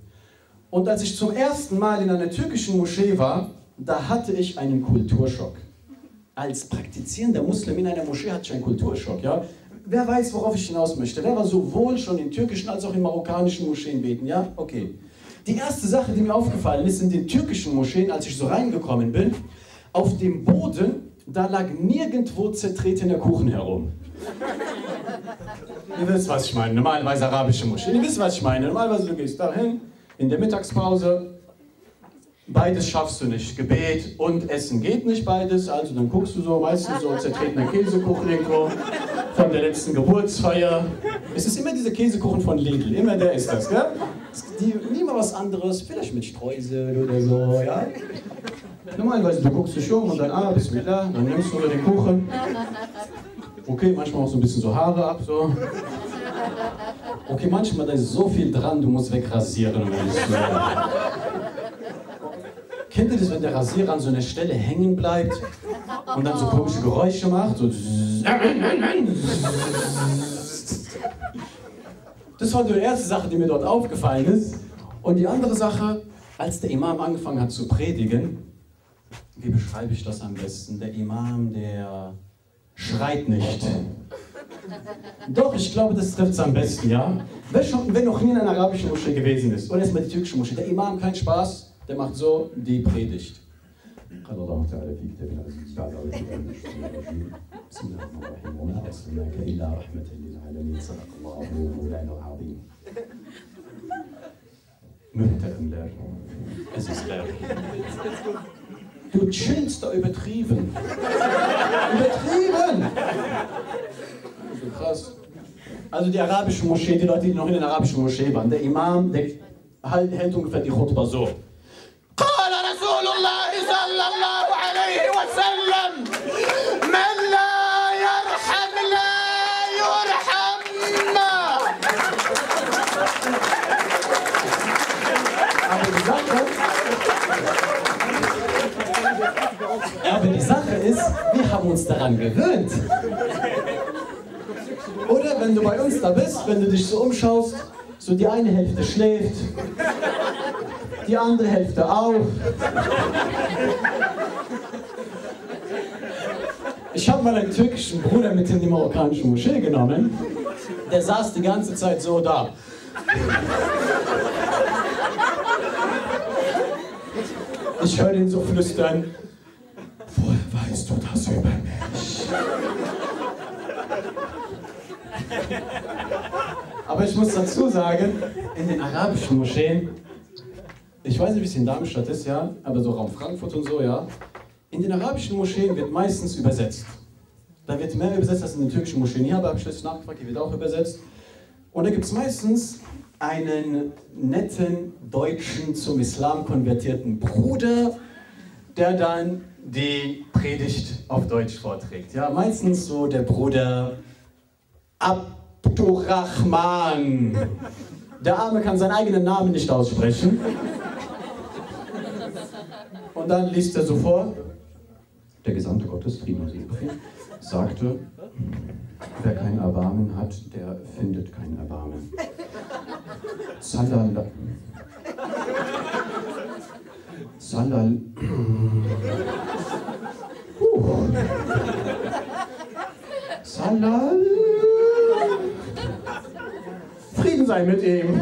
F: Und als ich zum ersten Mal in einer türkischen Moschee war, da hatte ich einen Kulturschock. Als praktizierender Muslim in einer Moschee hatte ich einen Kulturschock, ja. Wer weiß, worauf ich hinaus möchte? Wer war sowohl schon in türkischen als auch in marokkanischen Moscheen beten, ja? Okay. Die erste Sache, die mir aufgefallen ist, in den türkischen Moscheen, als ich so reingekommen bin, auf dem Boden, da lag nirgendwo zertretener Kuchen herum. Ihr wisst, was ich meine. Normalerweise arabische Moscheen. Ihr wisst, was ich meine. Normalerweise du gehst dahin, in der Mittagspause. Beides schaffst du nicht. Gebet und Essen geht nicht beides. Also dann guckst du so, meistens so zertretener Käsekuchen irgendwo von der letzten Geburtsfeier. Es ist immer dieser Käsekuchen von Lidl. Immer der ist das, gell? Nie mal was anderes. Vielleicht mit Streusel oder so, ja? Normalerweise du guckst dich um und dann, Bismillah, dann nimmst du den Kuchen. Okay, manchmal auch so ein bisschen so Haare ab, so. Okay, manchmal da ist so viel dran, du musst wegrasieren. Kennt ihr das, wenn der Rasierer an so einer Stelle hängen bleibt und dann so komische Geräusche macht? So. Das war die erste Sache, die mir dort aufgefallen ist. Und die andere Sache, als der Imam angefangen hat zu predigen, wie beschreibe ich das am besten? Der Imam, der schreit nicht. Doch, ich glaube, das trifft es am besten, ja? Wer noch nie in einer arabischen Moschee gewesen ist, oder erstmal die türkische Moschee, der Imam, kein Spaß, der macht so die Predigt. قال الله تعالى في كتابه العزيز بعد أعوذ بالله من الشيطان الرجيم بسم الله الرحمن الرحيم وما أرسلناك إلا رحمة للعالمين صدق الله مولانا العظيم. Mutter leer. Es ist leer. Du chillst da übertrieben. Übertrieben! So krass. Also die arabische Moschee, die Leute, die noch in der arabischen Moschee waren, der Imam, der hält ungefähr die Khutbah so. قال رسول الله صلى الله عليه وسلم من لا يرحم لا يرحم. Aber die Sache ist, wir haben uns daran gewöhnt. Oder wenn du bei uns da bist, wenn du dich so umschaust, so die eine Hälfte schläft, die andere Hälfte auch. Ich habe mal einen türkischen Bruder mit in die marokkanische Moschee genommen. Der saß die ganze Zeit so da. Ich höre ihn so flüstern. Woher weißt du das über mich? Aber ich muss dazu sagen, in den arabischen Moscheen, ich weiß nicht, wie es in Darmstadt ist, ja, aber so Raum Frankfurt und so, ja, in den arabischen Moscheen wird meistens übersetzt. Da wird mehr übersetzt als in den türkischen Moscheen. Hier habe ich letztens nachgefragt, die wird auch übersetzt. Und da gibt es meistens einen netten, deutschen, zum Islam konvertierten Bruder, der dann die Predigt auf Deutsch vorträgt. Ja, meistens so der Bruder Abdurrahman. Der Arme kann seinen eigenen Namen nicht aussprechen. Und dann liest er so vor. Der Gesandte Gottes, sagte, wer kein Erbarmen hat, der findet kein Erbarmen. Salal. Salal. Frieden sei mit ihm.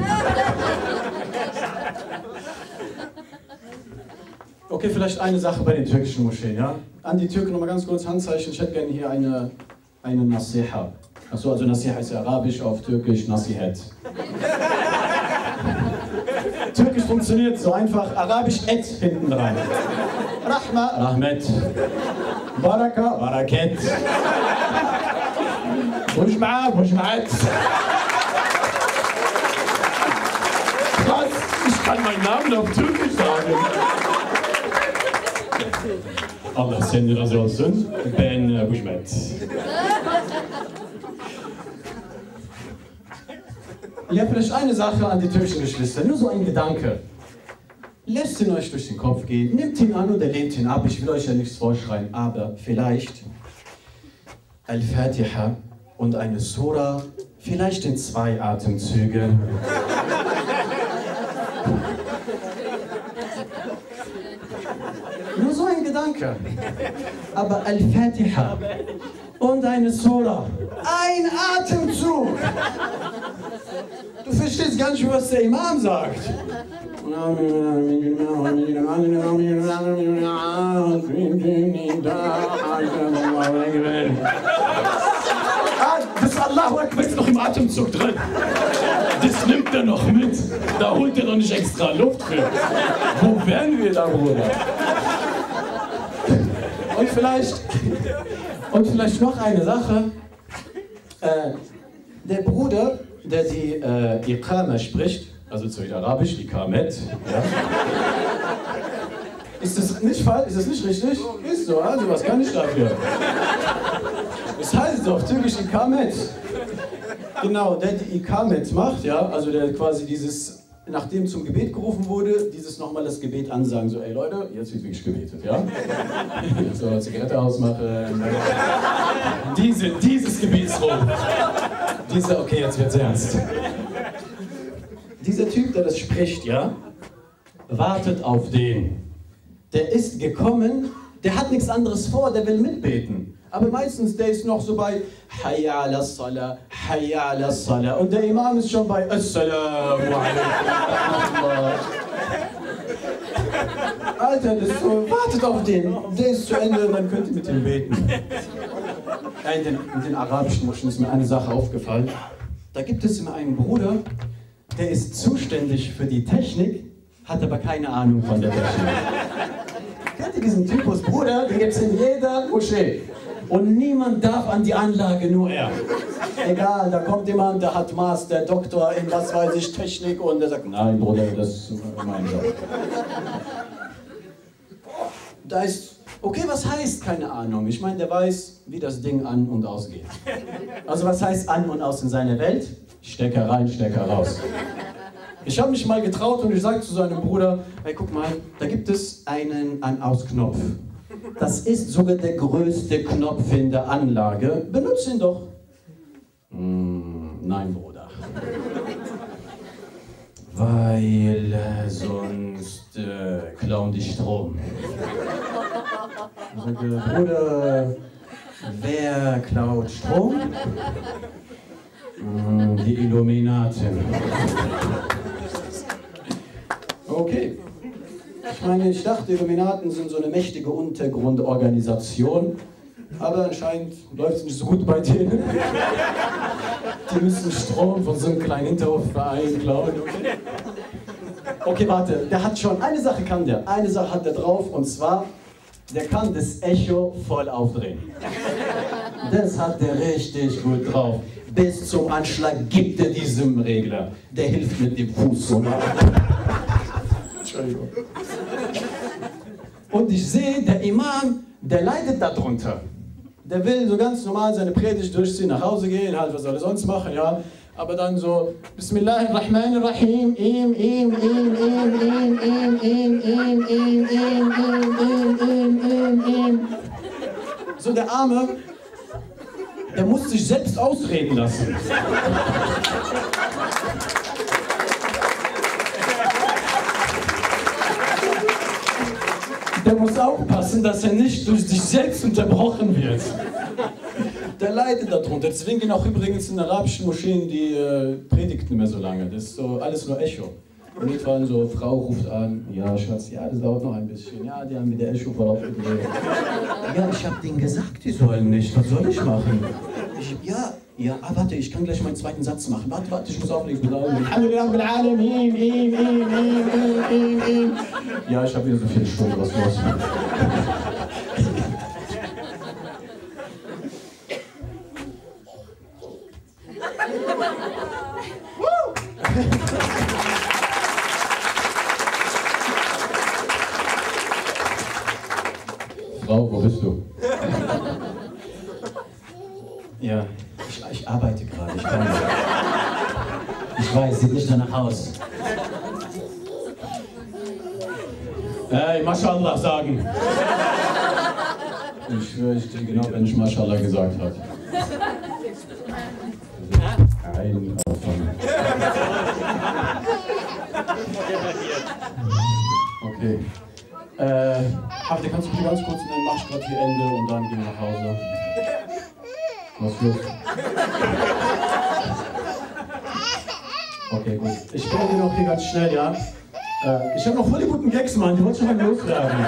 F: Okay, vielleicht eine Sache bei den türkischen Moscheen, ja? An die Türken nochmal ganz kurz Handzeichen. Ich hätte gerne hier eine Nasiha. Achso, also Nasiha ist ja arabisch, auf Türkisch Nasihat. Türkisch funktioniert so einfach, arabisch et hinten rein. Rahma, Rahmet. Baraka, Baraket. Mujma, Mujmat. Was? Ich kann meinen Namen auf Türkisch sagen. Allah seni razı olsun. Ben Mujmat. Ja, vielleicht eine Sache an die türkischen Geschwister, nur so ein Gedanke. Lässt ihn euch durch den Kopf gehen, nimmt ihn an oder lehnt ihn ab, ich will euch ja nichts vorschreiben, aber vielleicht Al-Fatiha und eine Sura, vielleicht in 2 Atemzügen. Nur so ein Gedanke. Aber Al-Fatiha und eine Sura, ein Atemzug. Du verstehst gar nicht, was der Imam sagt. Das Allahu Akbar ist noch im Atemzug drin. Das nimmt er noch mit. Da holt er noch nicht extra Luft für. Wo wären wir da, Bruder? Und vielleicht noch eine Sache. Der Bruder, der die Iqama spricht, also zu Arabisch, Iqamet, ja. Ist das nicht falsch? Ist das nicht richtig? Ist so, also was kann ich dafür? Das heißt auf Türkisch Iqamet. Genau, der die Iqamet macht, ja, also der quasi dieses, nachdem zum Gebet gerufen wurde, dieses nochmal das Gebet ansagen, so, ey Leute, jetzt wird wirklich gebetet, ja? So, Zigarette ausmachen. Dieses Gebetsruf. Okay, jetzt wird's ernst. Dieser Typ, der das spricht, ja, wartet auf den. Der ist gekommen, der hat nichts anderes vor, der will mitbeten. Aber meistens, der ist noch so bei Hayya ala Salah, Hayya ala Salah. Und der Imam ist schon bei Assalamu alaikum. Alter, das ist so, wartet auf den. Der ist zu Ende und dann könnt ihr mit ihm beten. In den arabischen Moschen ist mir eine Sache aufgefallen. Da gibt es immer einen Bruder, der ist zuständig für die Technik, hat aber keine Ahnung von der Technik. Kennt ihr diesen Typus Bruder? Den gibt es in jeder Moschee. Und niemand darf an die Anlage, nur er. Egal, da kommt jemand, der hat Master, Doktor in was weiß ich, Technik und der sagt, nein Bruder, das ist mein Job. Da ist, okay, was heißt keine Ahnung? Ich meine, der weiß, wie das Ding an und ausgeht. Also was heißt an und aus in seiner Welt? Stecker rein, Stecker raus. Ich habe mich mal getraut und ich sage zu seinem Bruder, hey, guck mal, da gibt es einen An-Aus-Knopf. Das ist sogar der größte Knopf in der Anlage. Benutze ihn doch. Nein, Bruder. Weil sonst klauen die Strom. Ich sage, Bruder, wer klaut Strom? Die Illuminaten. Okay. Ich meine, ich dachte, Illuminaten sind so eine mächtige Untergrundorganisation, aber anscheinend läuft es nicht so gut bei denen. Die müssen Strom von so einem kleinen Hinterhofverein klauen. Okay, warte, der hat schon, eine Sache kann der, eine Sache hat der drauf, und zwar, der kann das Echo voll aufdrehen. Das hat der richtig gut drauf. Bis zum Anschlag gibt er diesem Regler. Der hilft mit dem Fuß so nach. Entschuldigung. Und ich sehe, der Imam, der leidet darunter. Der will so ganz normal seine Predigt durchziehen, nach Hause gehen, halt, was soll er sonst machen, ja. Aber dann so, Bismillahirrahmanirrahim, so der Arme, der muss sich selbst ausreden lassen. Der muss aufpassen, dass er nicht durch sich selbst unterbrochen wird. Der leidet darunter. Deswegen gehen auch übrigens in arabischen Moscheen die Predigten nicht mehr so lange. Das ist so alles nur Echo. Und irgendwann so, Frau ruft an, ja Schatz, ja das dauert noch ein bisschen. Ja, die haben mit der Echo voll aufgedreht. Ja, ich hab denen gesagt, die sollen nicht. Was soll ich machen? Ja, warte, ich kann gleich meinen zweiten Satz machen. Warte, ich muss auflegen. Ja, ich habe wieder so viele Stunden, was los. Frau, wo bist du? Ja, ich arbeite gerade, ich kann nicht. Ich weiß, sieht nicht danach aus. Hey, Mashallah sagen. Ich schwöre, ich kriege genau, wenn ich Mashallah gesagt habe. Ein Aufwand. Okay. Hafte, kannst du bitte ganz kurz, dann mach ich gerade hier Ende und dann gehen wir nach Hause. Was ist los? Okay, gut. Ich beende noch hier ganz schnell, ja? Ich habe noch voll die guten Gags, Mann. Die wollte schon mal loswerden.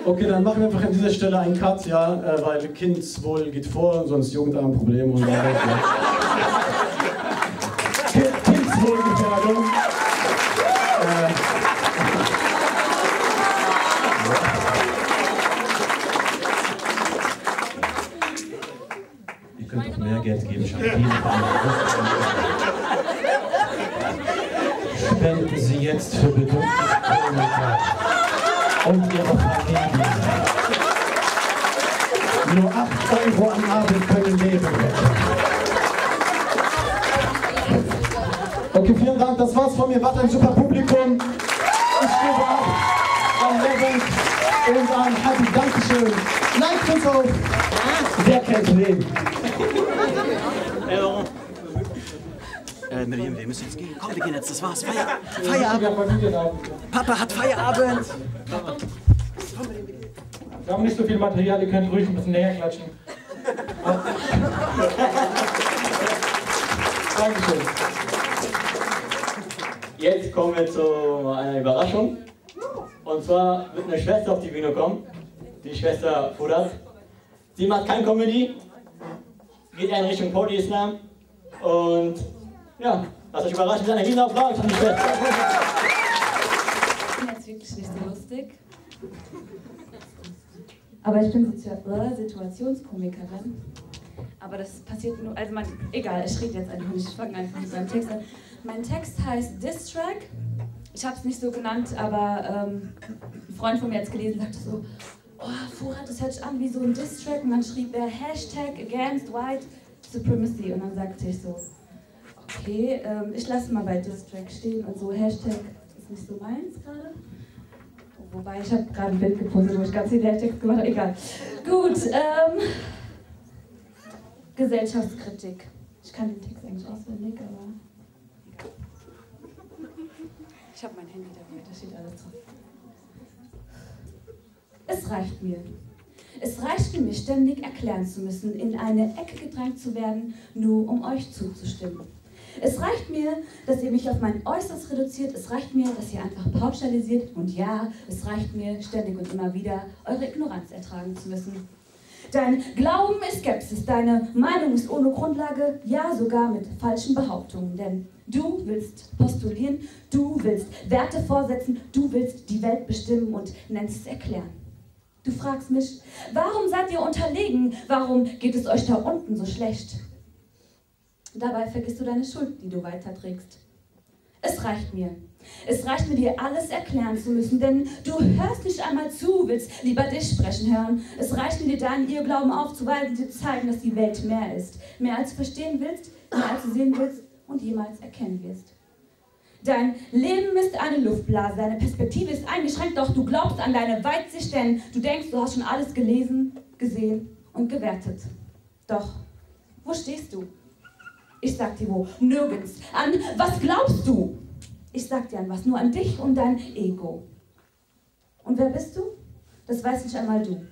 F: Okay, dann machen wir einfach an dieser Stelle einen Cut, ja? Weil Kindswohl geht vor, sonst Jugendarmprobleme und so weiter. Kindswohlgefährdung. Ihr könnt doch mehr Geld geben, ich habe viele. Spenden Sie jetzt für Bedürftige und ihre Familien. Nur 8 € am Abend können Leben retten. Okay, vielen Dank, das war's von mir. Wart ein super Publikum. Ich gebe ab an Levent und an Hadi. Dankeschön. Like uns auf. Wer kennt wen?
G: Miriam, wir müssen jetzt gehen. Komm, wir gehen jetzt, das war's. Feierabend. Papa hat Feierabend.
C: Wir haben nicht so viel Material, ihr könnt ruhig ein bisschen länger klatschen. Dankeschön.
D: Jetzt kommen wir zu einer Überraschung. Und zwar wird eine Schwester auf die Bühne kommen. Die Schwester Furat. Sie macht kein Comedy, geht eher in Richtung Poetry-Islam. Und ja, lasst euch überraschen mit einer riesen Applaus an die Schwester.
H: Ich bin jetzt wirklich nicht so lustig. Aber ich bin Situationskomikerin. Aber das passiert nur, also egal, ich rede jetzt einfach nicht, ich fange einfach mit meinem Text an. Mein Text heißt Diss Track. Ich habe es nicht so genannt, aber ein Freund von mir hat es gelesen und sagte so, oh, Furat, das hört sich an wie so ein Diss Track. Und dann schrieb er Hashtag Against White Supremacy. Und dann sagte ich so, okay, ich lasse mal bei Diss Track stehen und so, Hashtag ist nicht so meins gerade. Wobei, ich habe gerade ein Bild gepostet, wo ich ganz viele Hashtags gemacht habe, egal. Gut, Gesellschaftskritik. Ich kann den Text eigentlich auswendig, aber egal. Ich habe mein Handy dabei, da steht alles drauf. Es reicht mir. Es reicht mir, ständig erklären zu müssen, in eine Ecke gedrängt zu werden, nur um euch zuzustimmen. Es reicht mir, dass ihr mich auf mein Äußeres reduziert. Es reicht mir, dass ihr einfach pauschalisiert. Und ja, es reicht mir, ständig und immer wieder eure Ignoranz ertragen zu müssen. Dein Glauben ist Skepsis, deine Meinung ist ohne Grundlage, ja sogar mit falschen Behauptungen. Denn du willst postulieren, du willst Werte vorsetzen, du willst die Welt bestimmen und nennst es erklären. Du fragst mich, warum seid ihr unterlegen? Warum geht es euch da unten so schlecht? Dabei vergisst du deine Schuld, die du weiterträgst. Es reicht mir. Es reicht mir, dir alles erklären zu müssen, denn du hörst nicht einmal zu, willst lieber dich sprechen hören. Es reicht mir, dir deinen Irrglauben aufzuweisen, dir zu zeigen, dass die Welt mehr ist. Mehr als du verstehen willst, mehr als du sehen willst und jemals erkennen wirst. Dein Leben ist eine Luftblase, deine Perspektive ist eingeschränkt, doch du glaubst an deine Weitsicht, denn du denkst, du hast schon alles gelesen, gesehen und gewertet. Doch, wo stehst du? Ich sag dir wo, nirgends. An was glaubst du? Ich sag dir an was, nur an dich und dein Ego. Und wer bist du? Das weiß nicht einmal du.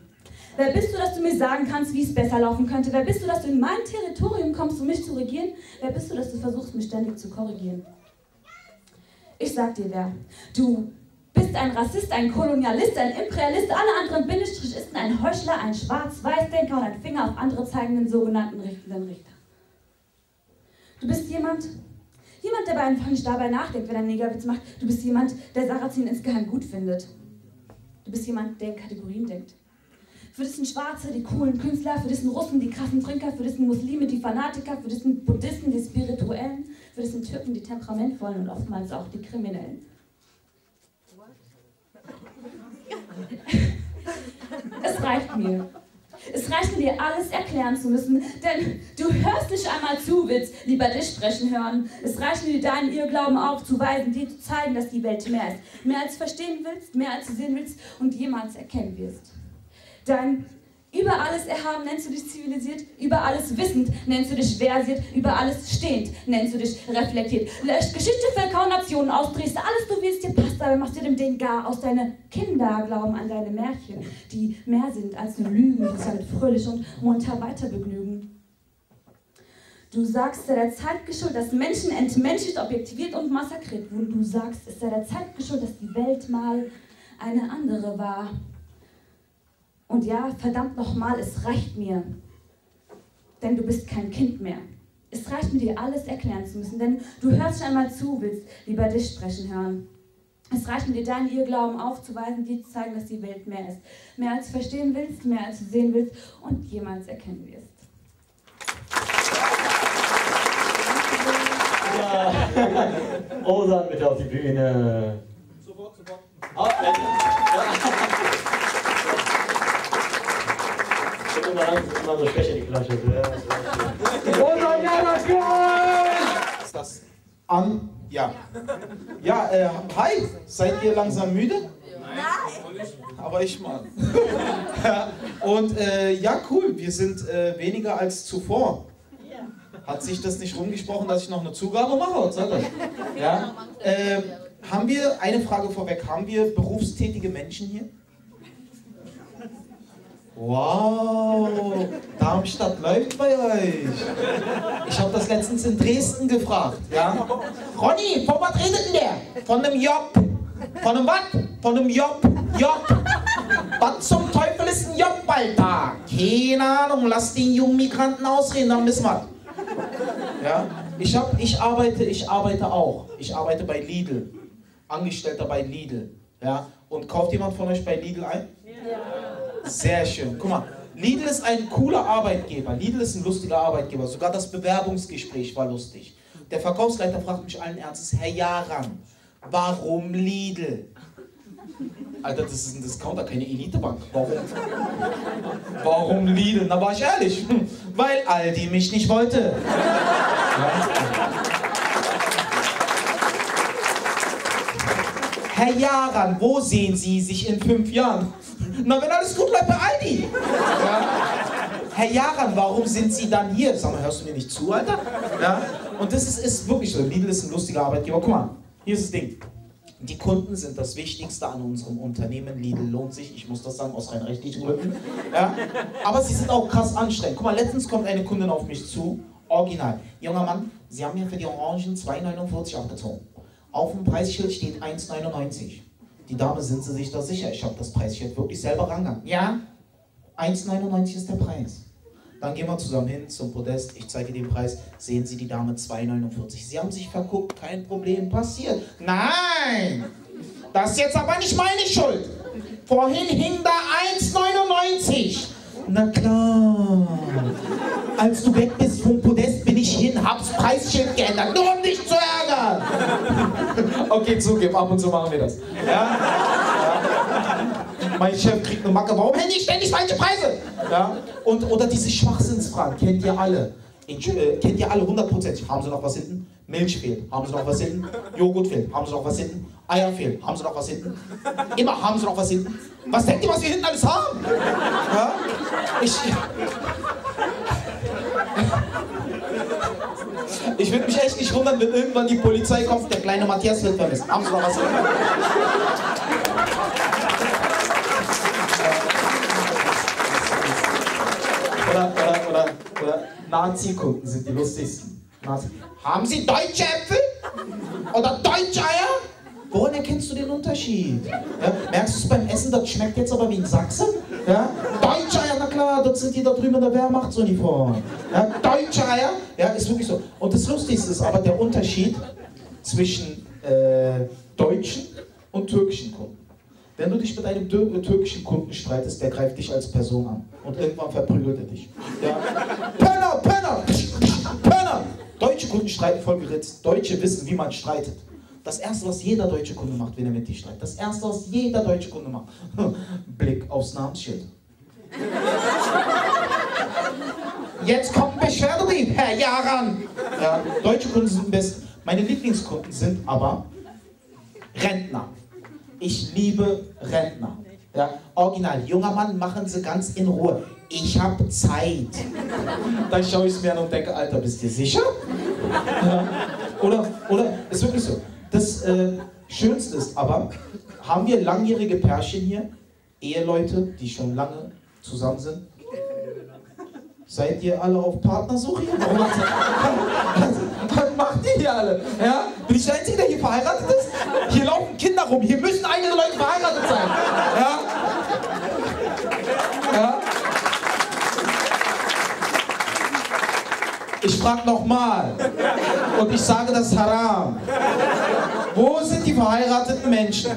H: Wer bist du, dass du mir sagen kannst, wie es besser laufen könnte? Wer bist du, dass du in mein Territorium kommst, um mich zu regieren? Wer bist du, dass du versuchst, mich ständig zu korrigieren? Ich sag dir wer. Du bist ein Rassist, ein Kolonialist, ein Imperialist, alle anderen Bindestrichisten, ein Heuchler, ein Schwarz-Weiß-Denker und ein Finger auf andere zeigenden sogenannten richtenden Richter. Du bist jemand, der einfach nicht dabei nachdenkt, wenn er einen Negerwitz macht. Du bist jemand, der Sarrazin insgeheim gut findet. Du bist jemand, der in Kategorien denkt. Für diesen Schwarze, die coolen Künstler, für diesen Russen, die krassen Trinker, für diesen Muslime, die Fanatiker, für diesen Buddhisten, die Spirituellen, für diesen Türken, die temperamentvollen und oftmals auch die Kriminellen. Es reicht mir. Es reicht mir, dir alles erklären zu müssen, denn du hörst nicht einmal zu, willst lieber dich sprechen hören. Es reicht mir, dir deinen Irrglauben aufzuweisen, dir zu zeigen, dass die Welt mehr ist. Mehr als du verstehen willst, mehr als du sehen willst und jemals erkennen wirst. Dein über alles erhaben nennst du dich zivilisiert, über alles wissend nennst du dich versiert, über alles stehend nennst du dich reflektiert. Löscht Geschichte, Völker und Nationen aus, drehst alles du, wie es dir passt, dabei machst du dem Ding gar aus. Deine Kinder glauben an deine Märchen, die mehr sind als nur Lügen, die sich damit fröhlich und munter weiter begnügen. Du sagst, es sei der Zeit geschuldet, dass Menschen entmenschlicht, objektiviert und massakriert wurden. Du sagst, es sei der Zeit geschuldet, dass die Welt mal eine andere war. Und ja, verdammt nochmal, es reicht mir, denn du bist kein Kind mehr. Es reicht mir, dir alles erklären zu müssen, denn du hörst nicht einmal zu, willst lieber dich sprechen hören. Es reicht mir, dir deinen Irrglauben aufzuweisen, dir zu zeigen, dass die Welt mehr ist. Mehr als du verstehen willst, mehr als du sehen willst und jemals erkennen wirst.
D: Ja. Osan bitte auf die Bühne.
E: Sofort.
D: Oh, immer so schwächer die Klatsche.
E: Ist das an? Ja. Ja, hi, seid ihr langsam müde? Nein. Aber ich mal. Und ja, cool, wir sind weniger als zuvor. Hat sich das nicht rumgesprochen, dass ich noch eine Zugabe mache? Ja? Haben wir, eine Frage vorweg, haben wir berufstätige Menschen hier? Wow, Darmstadt läuft bei euch. Ich habe das letztens in Dresden gefragt. Ja? Ronny, von was redet denn der? Von einem Job. Von einem was? Von einem Job. Job. Was zum Teufel ist ein Job, Alter? Keine Ahnung, lass den jungen Migranten ausreden, dann wissen wir. Ja? Ich arbeite auch. Ich arbeite bei Lidl. Angestellter bei Lidl. Ja? Und kauft jemand von euch bei Lidl ein? Ja. Sehr schön. Guck mal, Lidl ist ein cooler Arbeitgeber. Lidl ist ein lustiger Arbeitgeber. Sogar das Bewerbungsgespräch war lustig. Der Verkaufsleiter fragt mich allen Ernstes, Herr Jaran, warum Lidl? Alter, das ist ein Discounter, keine Elitebank. Warum? Warum Lidl? Da war ich ehrlich. Weil Aldi mich nicht wollte. Ja. Herr Jaran, wo sehen Sie sich in 5 Jahren? Na, wenn alles gut läuft bei Aldi. Ja. Herr Jaran, warum sind Sie dann hier? Sag mal, hörst du mir nicht zu, Alter? Ja. Und das ist wirklich so. Lidl ist ein lustiger Arbeitgeber. Guck mal, hier ist das Ding. Die Kunden sind das Wichtigste an unserem Unternehmen. Lidl lohnt sich, ich muss das sagen, aus rein rechtlichen Gründen. Ja. Aber sie sind auch krass anstrengend. Guck mal, letztens kommt eine Kundin auf mich zu. Original. Junger Mann, Sie haben mir für die Orangen 2,49 abgezogen. Auf dem Preisschild steht 1,99. Die Dame, sind Sie sich da sicher? Ich habe das Preisschild wirklich selber rangegangen. Ja, 1,99 ist der Preis. Dann gehen wir zusammen hin zum Podest. Ich zeige den Preis. Sehen Sie die Dame 2,49. Sie haben sich verguckt, kein Problem, passiert. Nein, das ist jetzt aber nicht meine Schuld. Vorhin hing da 1,99. Na klar. Als du weg bist vom Podest, bin ich hin, hab's Preisschild geändert, nur um dich zu ärgern. Okay, zugib, ab und zu machen wir das. Ja? Ja. Mein Chef kriegt eine Macke, warum hätte ich ständig falsche Preise? Ja? Oder diese Schwachsinnsfragen, kennt ihr alle. Kennt ihr alle 100%. Haben Sie noch was hinten? Milch fehlt. Haben Sie noch was hinten? Joghurt fehlt. Haben Sie noch was hinten? Eier fehlt. Haben Sie noch was hinten? Immer haben Sie noch was hinten? Was denkt ihr, was wir hinten alles haben? Ja? Ich würde mich echt nicht wundern, wenn irgendwann die Polizei kommt, der kleine Matthias wird vermisst. Haben Sie noch was hinten? Oder Nazi-Kunden sind die lustigsten. Haben Sie deutsche Äpfel? Oder deutsche Eier? Woran erkennst du den Unterschied? Ja? Merkst du es beim Essen, das schmeckt jetzt aber wie ein Sachse? Ja? Deutsche Eier, na klar, das sind die da drüben in der Wehrmachtsuniform. Ja? Deutsche Eier, ja, ist wirklich so. Und das Lustigste ist aber der Unterschied zwischen deutschen und türkischen Kunden. Wenn du dich mit einem türkischen Kunden streitest, der greift dich als Person an. Und irgendwann verprügelt er dich. Ja? Penner, Penner, Penner! Deutsche Kunden streiten voll geritzt. Deutsche wissen, wie man streitet. Das Erste, was jeder deutsche Kunde macht, wenn er mit dir streitet. Das Erste, was jeder deutsche Kunde macht. Blick aufs Namensschild. Jetzt kommt ein Beschwerdebrief, Herr Jaran. Ja, deutsche Kunden sind am besten. Meine Lieblingskunden sind aber Rentner. Ich liebe Rentner. Ja, original, junger Mann, machen Sie ganz in Ruhe. Ich habe Zeit. Dann schaue ich es mir an und denke, Alter, bist du sicher? Ja. Oder, ist wirklich so. Das Schönste ist aber, haben wir langjährige Pärchen hier, Eheleute, die schon lange zusammen sind? Seid ihr alle auf Partnersuche hier? Was macht ihr hier alle? Ja? Bin ich der Einzige, der hier verheiratet ist? Hier laufen Kinder rum, hier müssen einige Leute verheiratet sein. Ja? Ja? Ich frage nochmal und ich sage das haram. Wo sind die verheirateten Menschen?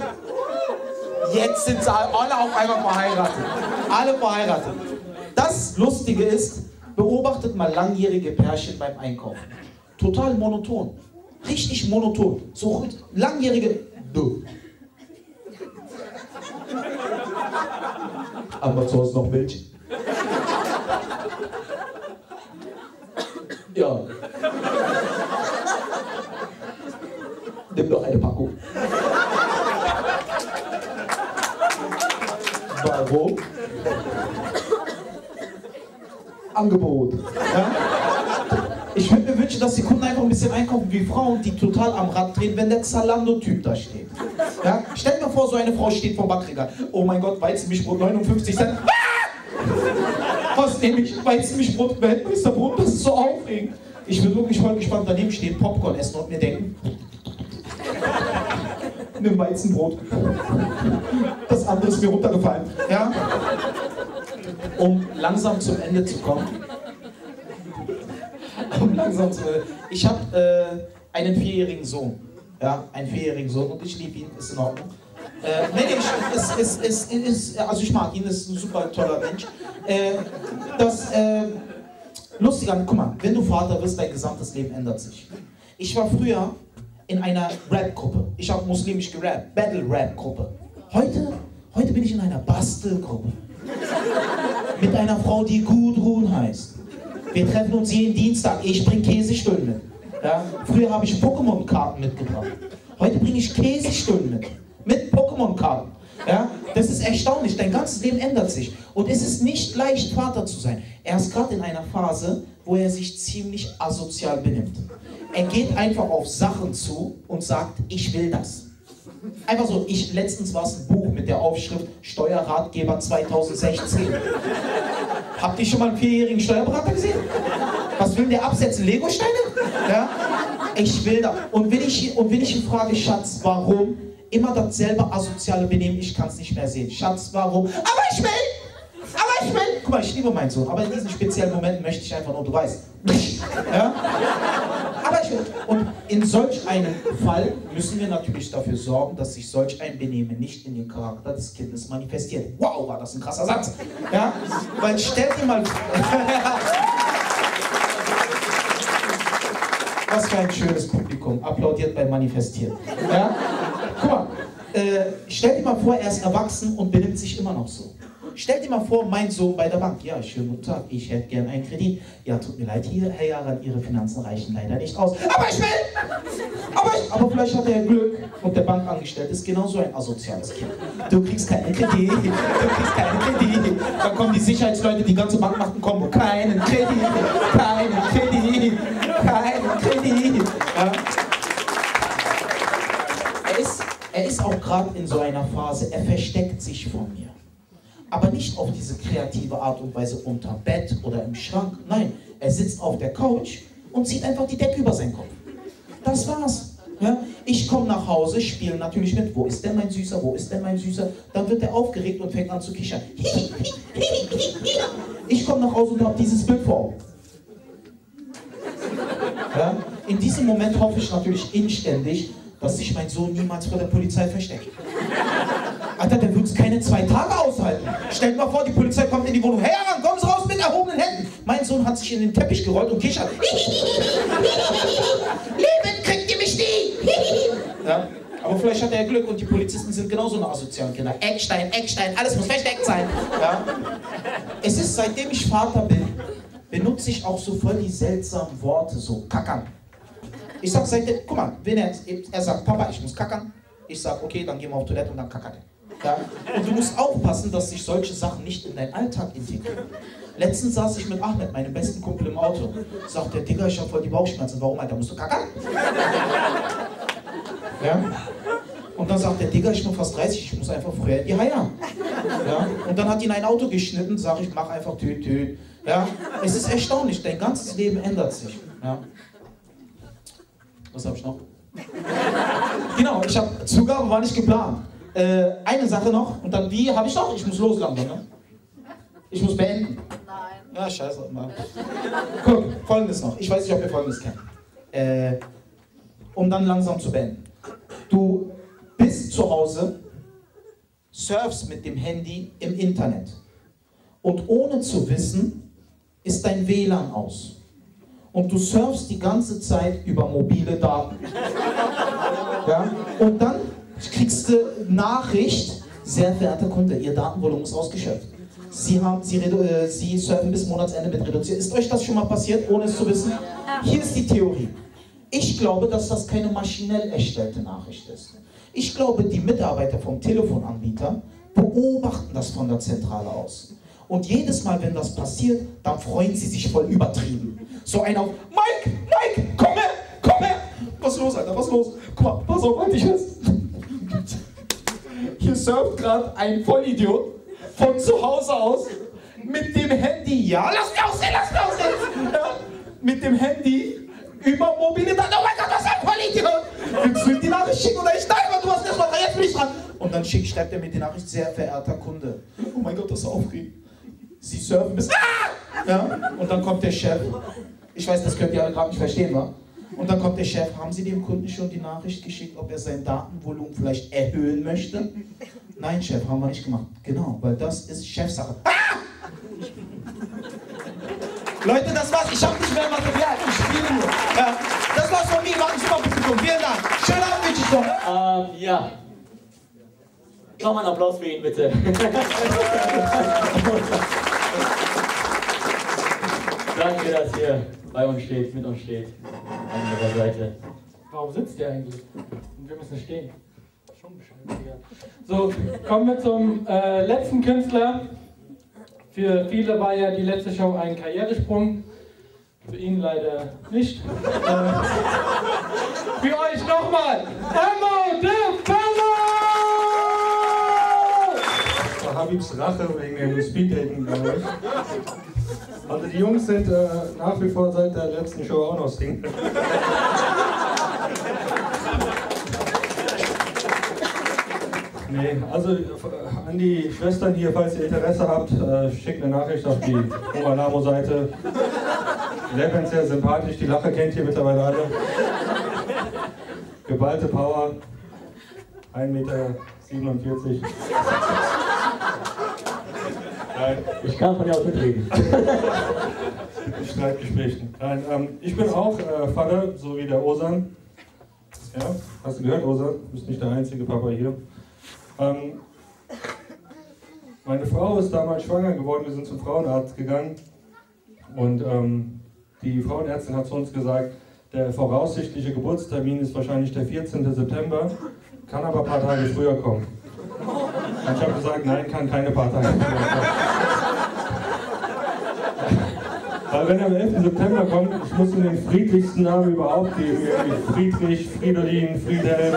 E: Jetzt sind sie alle auf einmal verheiratet. Alle verheiratet. Das Lustige ist, beobachtet mal langjährige Pärchen beim Einkaufen. Total monoton. Richtig monoton. So langjährige... Du. Aber zu Hause noch Milch? Ja. Nimm doch eine Packung. Warum? Angebot. Ja? Ich würde mir wünschen, dass die Kunden einfach ein bisschen einkaufen wie Frauen, die total am Rad drehen, wenn der Zalando-Typ da steht. Ja? Stell dir vor, so eine Frau steht vor dem Backregal. Oh mein Gott, Weizenmischbrot 59 Cent. Ah! Was nehme ich? Weizenmilchbrot, Weltmeisterbrot, das ist so aufregend. Ich will wirklich voll gespannt daneben stehen, Popcorn essen und mir denken, nimm Weizenbrot. Das andere ist mir runtergefallen. Ja? Um langsam zum Ende zu kommen. Ich habe einen 4-jährigen Sohn. Ja, einen 4-jährigen Sohn und ich liebe ihn, ist in Ordnung. Also ich mag ihn, ist ein super toller Mensch. Lustig an, guck mal, wenn du Vater wirst, dein gesamtes Leben ändert sich. Ich war früher in einer Rap-Gruppe. Ich habe muslimisch gerappt, Battle-Rap-Gruppe. Heute bin ich in einer Bastelgruppe. Mit einer Frau, die Gudrun heißt. Wir treffen uns jeden Dienstag, ich bringe Käsestullen mit. Ja? Früher habe ich Pokémon-Karten mitgebracht. Heute bringe ich Käsestullen mit. Mit Pokémon-Karten. Ja? Das ist erstaunlich, dein ganzes Leben ändert sich. Und es ist nicht leicht, Vater zu sein. Er ist gerade in einer Phase, wo er sich ziemlich asozial benimmt. Er geht einfach auf Sachen zu und sagt, ich will das. Einfach so, letztens war es ein Buch mit der Aufschrift Steuerratgeber 2016. Habt ihr schon mal einen 4-jährigen Steuerberater gesehen? Was will der absetzen? Legosteine? Ja? Ich will das. Und wenn ich ihn frage, Schatz, warum? Immer dasselbe asoziale Benehmen, ich kann es nicht mehr sehen. Schatz, warum? Aber ich will! Aber ich will! Guck mal, ich liebe meinen Sohn, aber in diesen speziellen Momenten möchte ich einfach nur, du weißt. Ja? Aber ich will. Und in solch einem Fall müssen wir natürlich dafür sorgen, dass sich solch ein Benehmen nicht in den Charakter des Kindes manifestiert. Wow, war das ein krasser Satz. Ja? Weil stell dir mal... Was für ein schönes Publikum. Applaudiert beim Manifestieren. Ja? Guck mal, stell dir mal vor, er ist erwachsen und benimmt sich immer noch so. Stell dir mal vor, mein Sohn bei der Bank. Ja, schönen guten Tag, ich hätte gern einen Kredit. Ja, tut mir leid, hier, Herr Jaran, Ihre Finanzen reichen leider nicht aus. Aber ich will! Aber vielleicht hat er Glück und der Bankangestellte ist genauso ein asoziales Kind. Du kriegst keinen Kredit, du kriegst keinen Kredit. Dann kommen die Sicherheitsleute, die ganze Bank macht ein Kombo. Keinen Kredit, keinen Kredit, keinen Kredit. Ja. Er ist auch gerade in so einer Phase, er versteckt sich vor mir. Aber nicht auf diese kreative Art und Weise unterm Bett oder im Schrank. Nein, er sitzt auf der Couch und zieht einfach die Decke über seinen Kopf. Das war's. Ja? Ich komme nach Hause, spiele natürlich mit. Wo ist denn mein Süßer? Wo ist denn mein Süßer? Dann wird er aufgeregt und fängt an zu kichern. Ich komme nach Hause und habe dieses Bild vor Augen. Ja? In diesem Moment hoffe ich natürlich inständig, dass sich mein Sohn niemals vor der Polizei versteckt. Alter, der wird es keine 2 Tage aushalten. Stellt mal vor, die Polizei kommt in die Wohnung. Hey, Aran, kommen Sie raus mit erhobenen Händen. Mein Sohn hat sich in den Teppich gerollt und kichert. Leben kriegt ihr mich nie. Ja, aber vielleicht hat er Glück und die Polizisten sind genauso eine asozialen Kinder. Eckstein, Eckstein, alles muss versteckt sein. Ja. Es ist, seitdem ich Vater bin, benutze ich auch so voll die seltsamen Worte, so kackern. Ich sag seitdem, guck mal, wenn er sagt, Papa, ich muss kackern. Ich sag, okay, dann gehen wir auf Toilette und dann kackert er. Ja? Und du musst aufpassen, dass sich solche Sachen nicht in deinen Alltag integrieren. Letztens saß ich mit Ahmed, meinem besten Kumpel, im Auto. Sagt der, Digga, ich hab voll die Bauchschmerzen. Warum, Alter? Musst du kackern? Ja? Und dann sagt der, Digga, ich bin fast 30, ich muss einfach früher in die Haia. Ja? Und dann hat ihn ein Auto geschnitten, sag ich, mach einfach tüt, tüt. Ja? Es ist erstaunlich, dein ganzes Leben ändert sich. Ja? Was hab ich noch? Genau, Zugabe war nicht geplant. Eine Sache noch, und dann, wie habe ich noch? Ich muss loslangsam, ne? Ich muss beenden. Nein. Ja, scheiße. Mal. Guck, Folgendes noch. Ich weiß nicht, ob ihr Folgendes kennt. Um dann langsam zu beenden. Du bist zu Hause, surfst mit dem Handy im Internet. Und ohne zu wissen, ist dein WLAN aus. Und du surfst die ganze Zeit über mobile Daten. Ja? Und dann kriegst du Nachricht, sehr verehrter Kunde, Ihr Datenvolumen ist ausgeschöpft. Sie surfen bis Monatsende mit reduziert. Ist euch das schon mal passiert, ohne es zu wissen? Hier ist die Theorie. Ich glaube, dass das keine maschinell erstellte Nachricht ist. Ich glaube, die Mitarbeiter vom Telefonanbieter beobachten das von der Zentrale aus. Und jedes Mal, wenn das passiert, dann freuen sie sich voll übertrieben. So einer auf, Mike, komm her, komm her. Was ist los, Alter, was ist los? Guck mal, pass auf, halt dich fest. Hier surft gerade ein Vollidiot von zu Hause aus mit dem Handy, ja, lass mich aussehen. Ja, mit dem Handy über mobile Daten. Oh mein Gott, was ein Politiker! Willst du ihm die Nachricht schicken oder ich? Nein, aber du hast erst mal, jetzt bin ich dran. Und dann schreibt er mir die Nachricht, sehr verehrter Kunde. Oh mein Gott, das ist aufregend. Sie surfen bis... Ja, und dann kommt der Chef. Ich weiß, das könnt ihr alle gerade nicht verstehen, wa? Und dann kommt der Chef, haben Sie dem Kunden schon die Nachricht geschickt, ob er sein Datenvolumen vielleicht erhöhen möchte? Nein, Chef, haben wir nicht gemacht. Genau, weil das ist Chefsache. Leute, das war's. Ich hab nicht mehr Material. Ich spiele nur. Ja, das war's von mir. Machen Sie mal Publikum. Vielen Dank. Schönen Abend wünsche ich noch.
D: Ja. Nochmal einen Applaus für ihn, bitte. Danke, dass ihr bei uns steht, mit uns steht. An ihrer Seite.
C: Warum sitzt ihr eigentlich? Und wir müssen stehen. Schon bescheuert, ja. So, kommen wir zum letzten Künstler. Für viele war ja die letzte Show ein Karrieresprung. Für ihn leider nicht. Für euch nochmal! Emo de Fellow!
A: Das war Habibs Rache wegen dem Speeddating, glaube ich. Also die Jungs sind nach wie vor seit der letzten Show auch noch Single. Nee, also an die Schwestern hier, falls ihr Interesse habt, schickt eine Nachricht auf die Omalamo-Seite. Leppen sehr sympathisch, die Lache kennt ihr mittlerweile alle. Geballte Power, 1,47 Meter. Nein.
D: Ich kann von dir aus mitreden.
A: Streitgesprächen. Nein, ich bin auch Vater, so wie der Osan. Ja, hast du gehört, Osan? Du bist nicht der einzige Papa hier. Meine Frau ist damals schwanger geworden, wir sind zum Frauenarzt gegangen und die Frauenärztin hat zu uns gesagt, der voraussichtliche Geburtstermin ist wahrscheinlich der 14. September, kann aber ein paar Tage früher kommen. Und ich habe gesagt, nein, kann keine paar Tage früher kommen. Weil wenn er am 11. September kommt, ich muss ihm den friedlichsten Namen überhaupt geben, Friedrich, Fridolin, Friedhelm,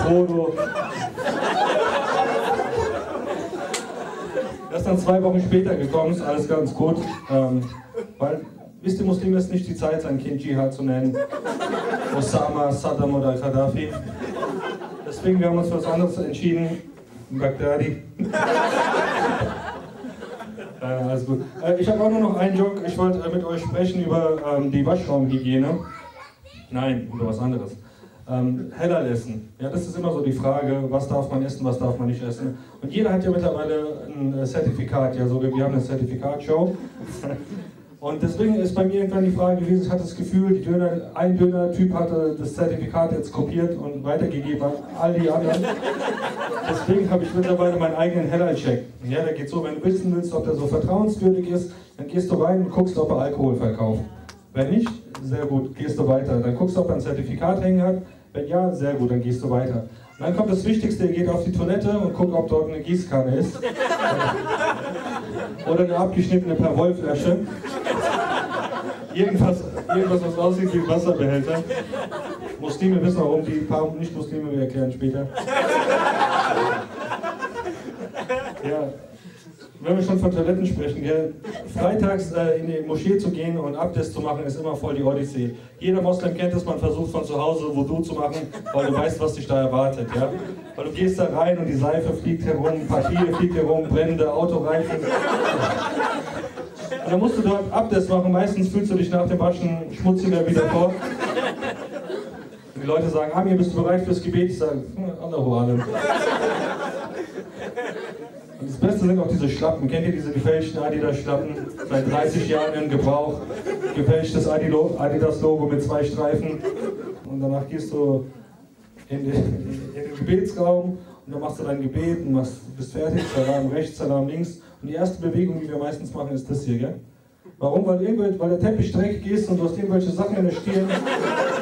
A: Frodo. Er ist dann 2 Wochen später gekommen, ist alles ganz gut. Weil, wisst ihr, Muslime ist nicht die Zeit, sein Kind Dschihad zu nennen. Osama, Saddam oder Gaddafi. Deswegen haben wir uns für was anderes entschieden. Baghdadi. Alles gut. Ich habe auch nur noch einen Joke. Ich wollte mit euch sprechen über die Waschraumhygiene. Nein, über was anderes. Halal essen. Ja, das ist immer so die Frage, was darf man essen, was darf man nicht essen. Und jeder hat ja mittlerweile ein Zertifikat, ja, so wir haben eine Zertifikatshow. Und deswegen ist bei mir irgendwann die Frage gewesen, ich hatte das Gefühl, ein Döner-Typ hatte das Zertifikat jetzt kopiert und weitergegeben an all die anderen. Deswegen habe ich mittlerweile meinen eigenen Halal-Check. Ja, der geht so, wenn du wissen willst, ob der so vertrauenswürdig ist, dann gehst du rein und guckst, ob er Alkohol verkauft. Wenn nicht, sehr gut, gehst du weiter. Dann guckst du, ob er ein Zertifikat hängen hat. Wenn ja, sehr gut, dann gehst du weiter. Und dann kommt das Wichtigste, ihr geht auf die Toilette und guckt, ob dort eine Gießkanne ist. Oder eine abgeschnittene Perwollflasche. Irgendwas, was aussieht wie ein Wasserbehälter. Muslime wissen warum, die paar Nicht-Muslime, wir erklären später. Ja. Wenn wir schon von Toiletten sprechen, gell? Freitags in die Moschee zu gehen und Abdest zu machen, ist immer voll die Odyssee. Jeder Moslem kennt es, man versucht von zu Hause Wudu zu machen, weil du weißt, was dich da erwartet. Ja? Weil du gehst da rein und die Seife fliegt herum, Papier fliegt herum, brennende Autoreifen. Und dann musst du dort Abdest machen, meistens fühlst du dich nach dem Waschen schmutziger wieder vor. Und die Leute sagen, Amir, bist du bereit fürs Gebet? Ich sage, Allahu Alam. Und das Beste sind auch diese Schlappen. Kennt ihr diese gefälschten Adidas-Schlappen? Seit 30 Jahren in Gebrauch. Gefälschtes Adidas-Logo mit 2 Streifen. Und danach gehst du in den Gebetsraum und dann machst du dein Gebet und bist fertig. Salam rechts, Salam links. Und die erste Bewegung, die wir meistens machen, ist das hier, gell? Warum? Weil der Teppich dreckig ist und du hast irgendwelche Sachen in der Stirn.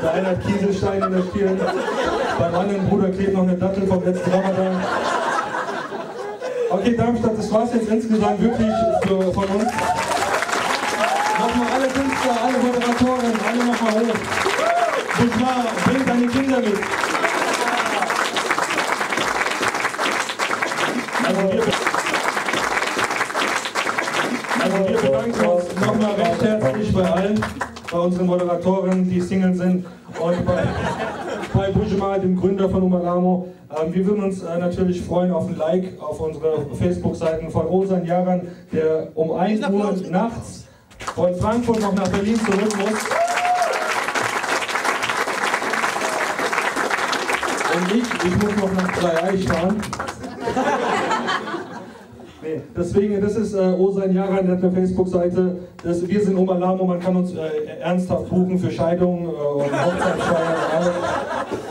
A: Der eine hat Kieselsteine in der Stirn. Beim anderen Bruder klebt noch eine Dattel vom letzten Ramadan. Okay, Darmstadt, das war's jetzt insgesamt wirklich von uns. Nochmal alle Künstler, alle Moderatoren, alle nochmal hoch. Bushra, bringt deine Kinder mit. Also wir bedanken uns nochmal recht herzlich bei allen, bei unseren Moderatoren, die Single sind, und bei Bujemal, dem Gründer von Umalamo. Wir würden uns natürlich freuen auf ein Like auf unsere Facebook-Seiten von Ozan Yaran, der um 1 Uhr nachts von Frankfurt noch nach Berlin zurück muss. Und ich muss noch nach Dreieich fahren. Nee, deswegen, das ist Ozan Yaran, der hat eine Facebook-Seite. Wir sind Umalamo, man kann uns ernsthaft buchen für Scheidungen und Hochzeitsfeiern.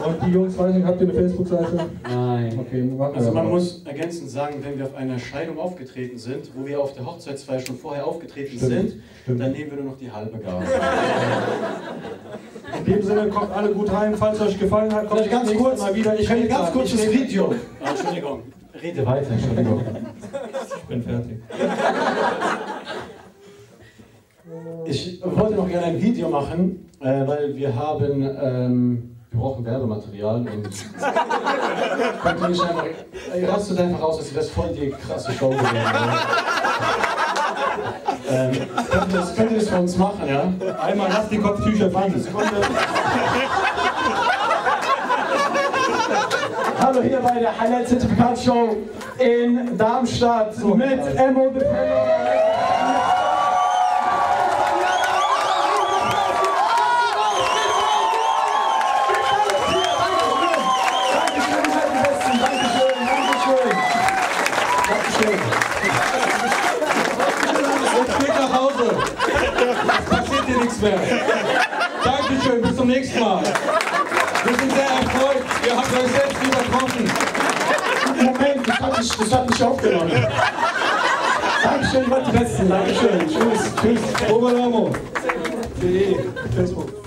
A: Und die Jungs, weiß nicht, habt ihr eine Facebook-Seite?
F: Nein.
A: Okay,
F: also man muss ergänzend sagen, wenn wir auf einer Scheidung aufgetreten sind, wo wir auf der Hochzeitsfeier schon vorher aufgetreten sind, dann nehmen wir nur noch die halbe Gabe.
A: In dem Sinne, kommt alle gut heim. Falls euch gefallen hat, kommt
E: ganz kurz
A: mal wieder.
E: Ich kann ganz kurz das Video.
F: Entschuldigung. Rede weiter, Entschuldigung.
A: Ich bin fertig.
F: Ich wollte noch gerne ein Video machen, weil wir haben, wir brauchen Werbematerial und könnt ihr nicht einfach, rastet einfach aus, dass ihr das voll die krasse Show gewesen könnt ihr das für uns machen, ja?
A: Einmal lasst die Kopftücher fliegen.
F: Hallo hier bei der Highlight-Zertifikat-Show in Darmstadt mit Emo the Fellow.
A: Jetzt geht nach Hause. Es passiert dir nichts mehr. Dankeschön, bis zum nächsten Mal. Wir sind sehr erfreut. Ihr habt euch selbst übertroffen.
F: Moment, das hat nicht aufgenommen. Dankeschön, ihr wart die Besten. Dankeschön. Tschüss.
A: Oberlamo.de Facebook.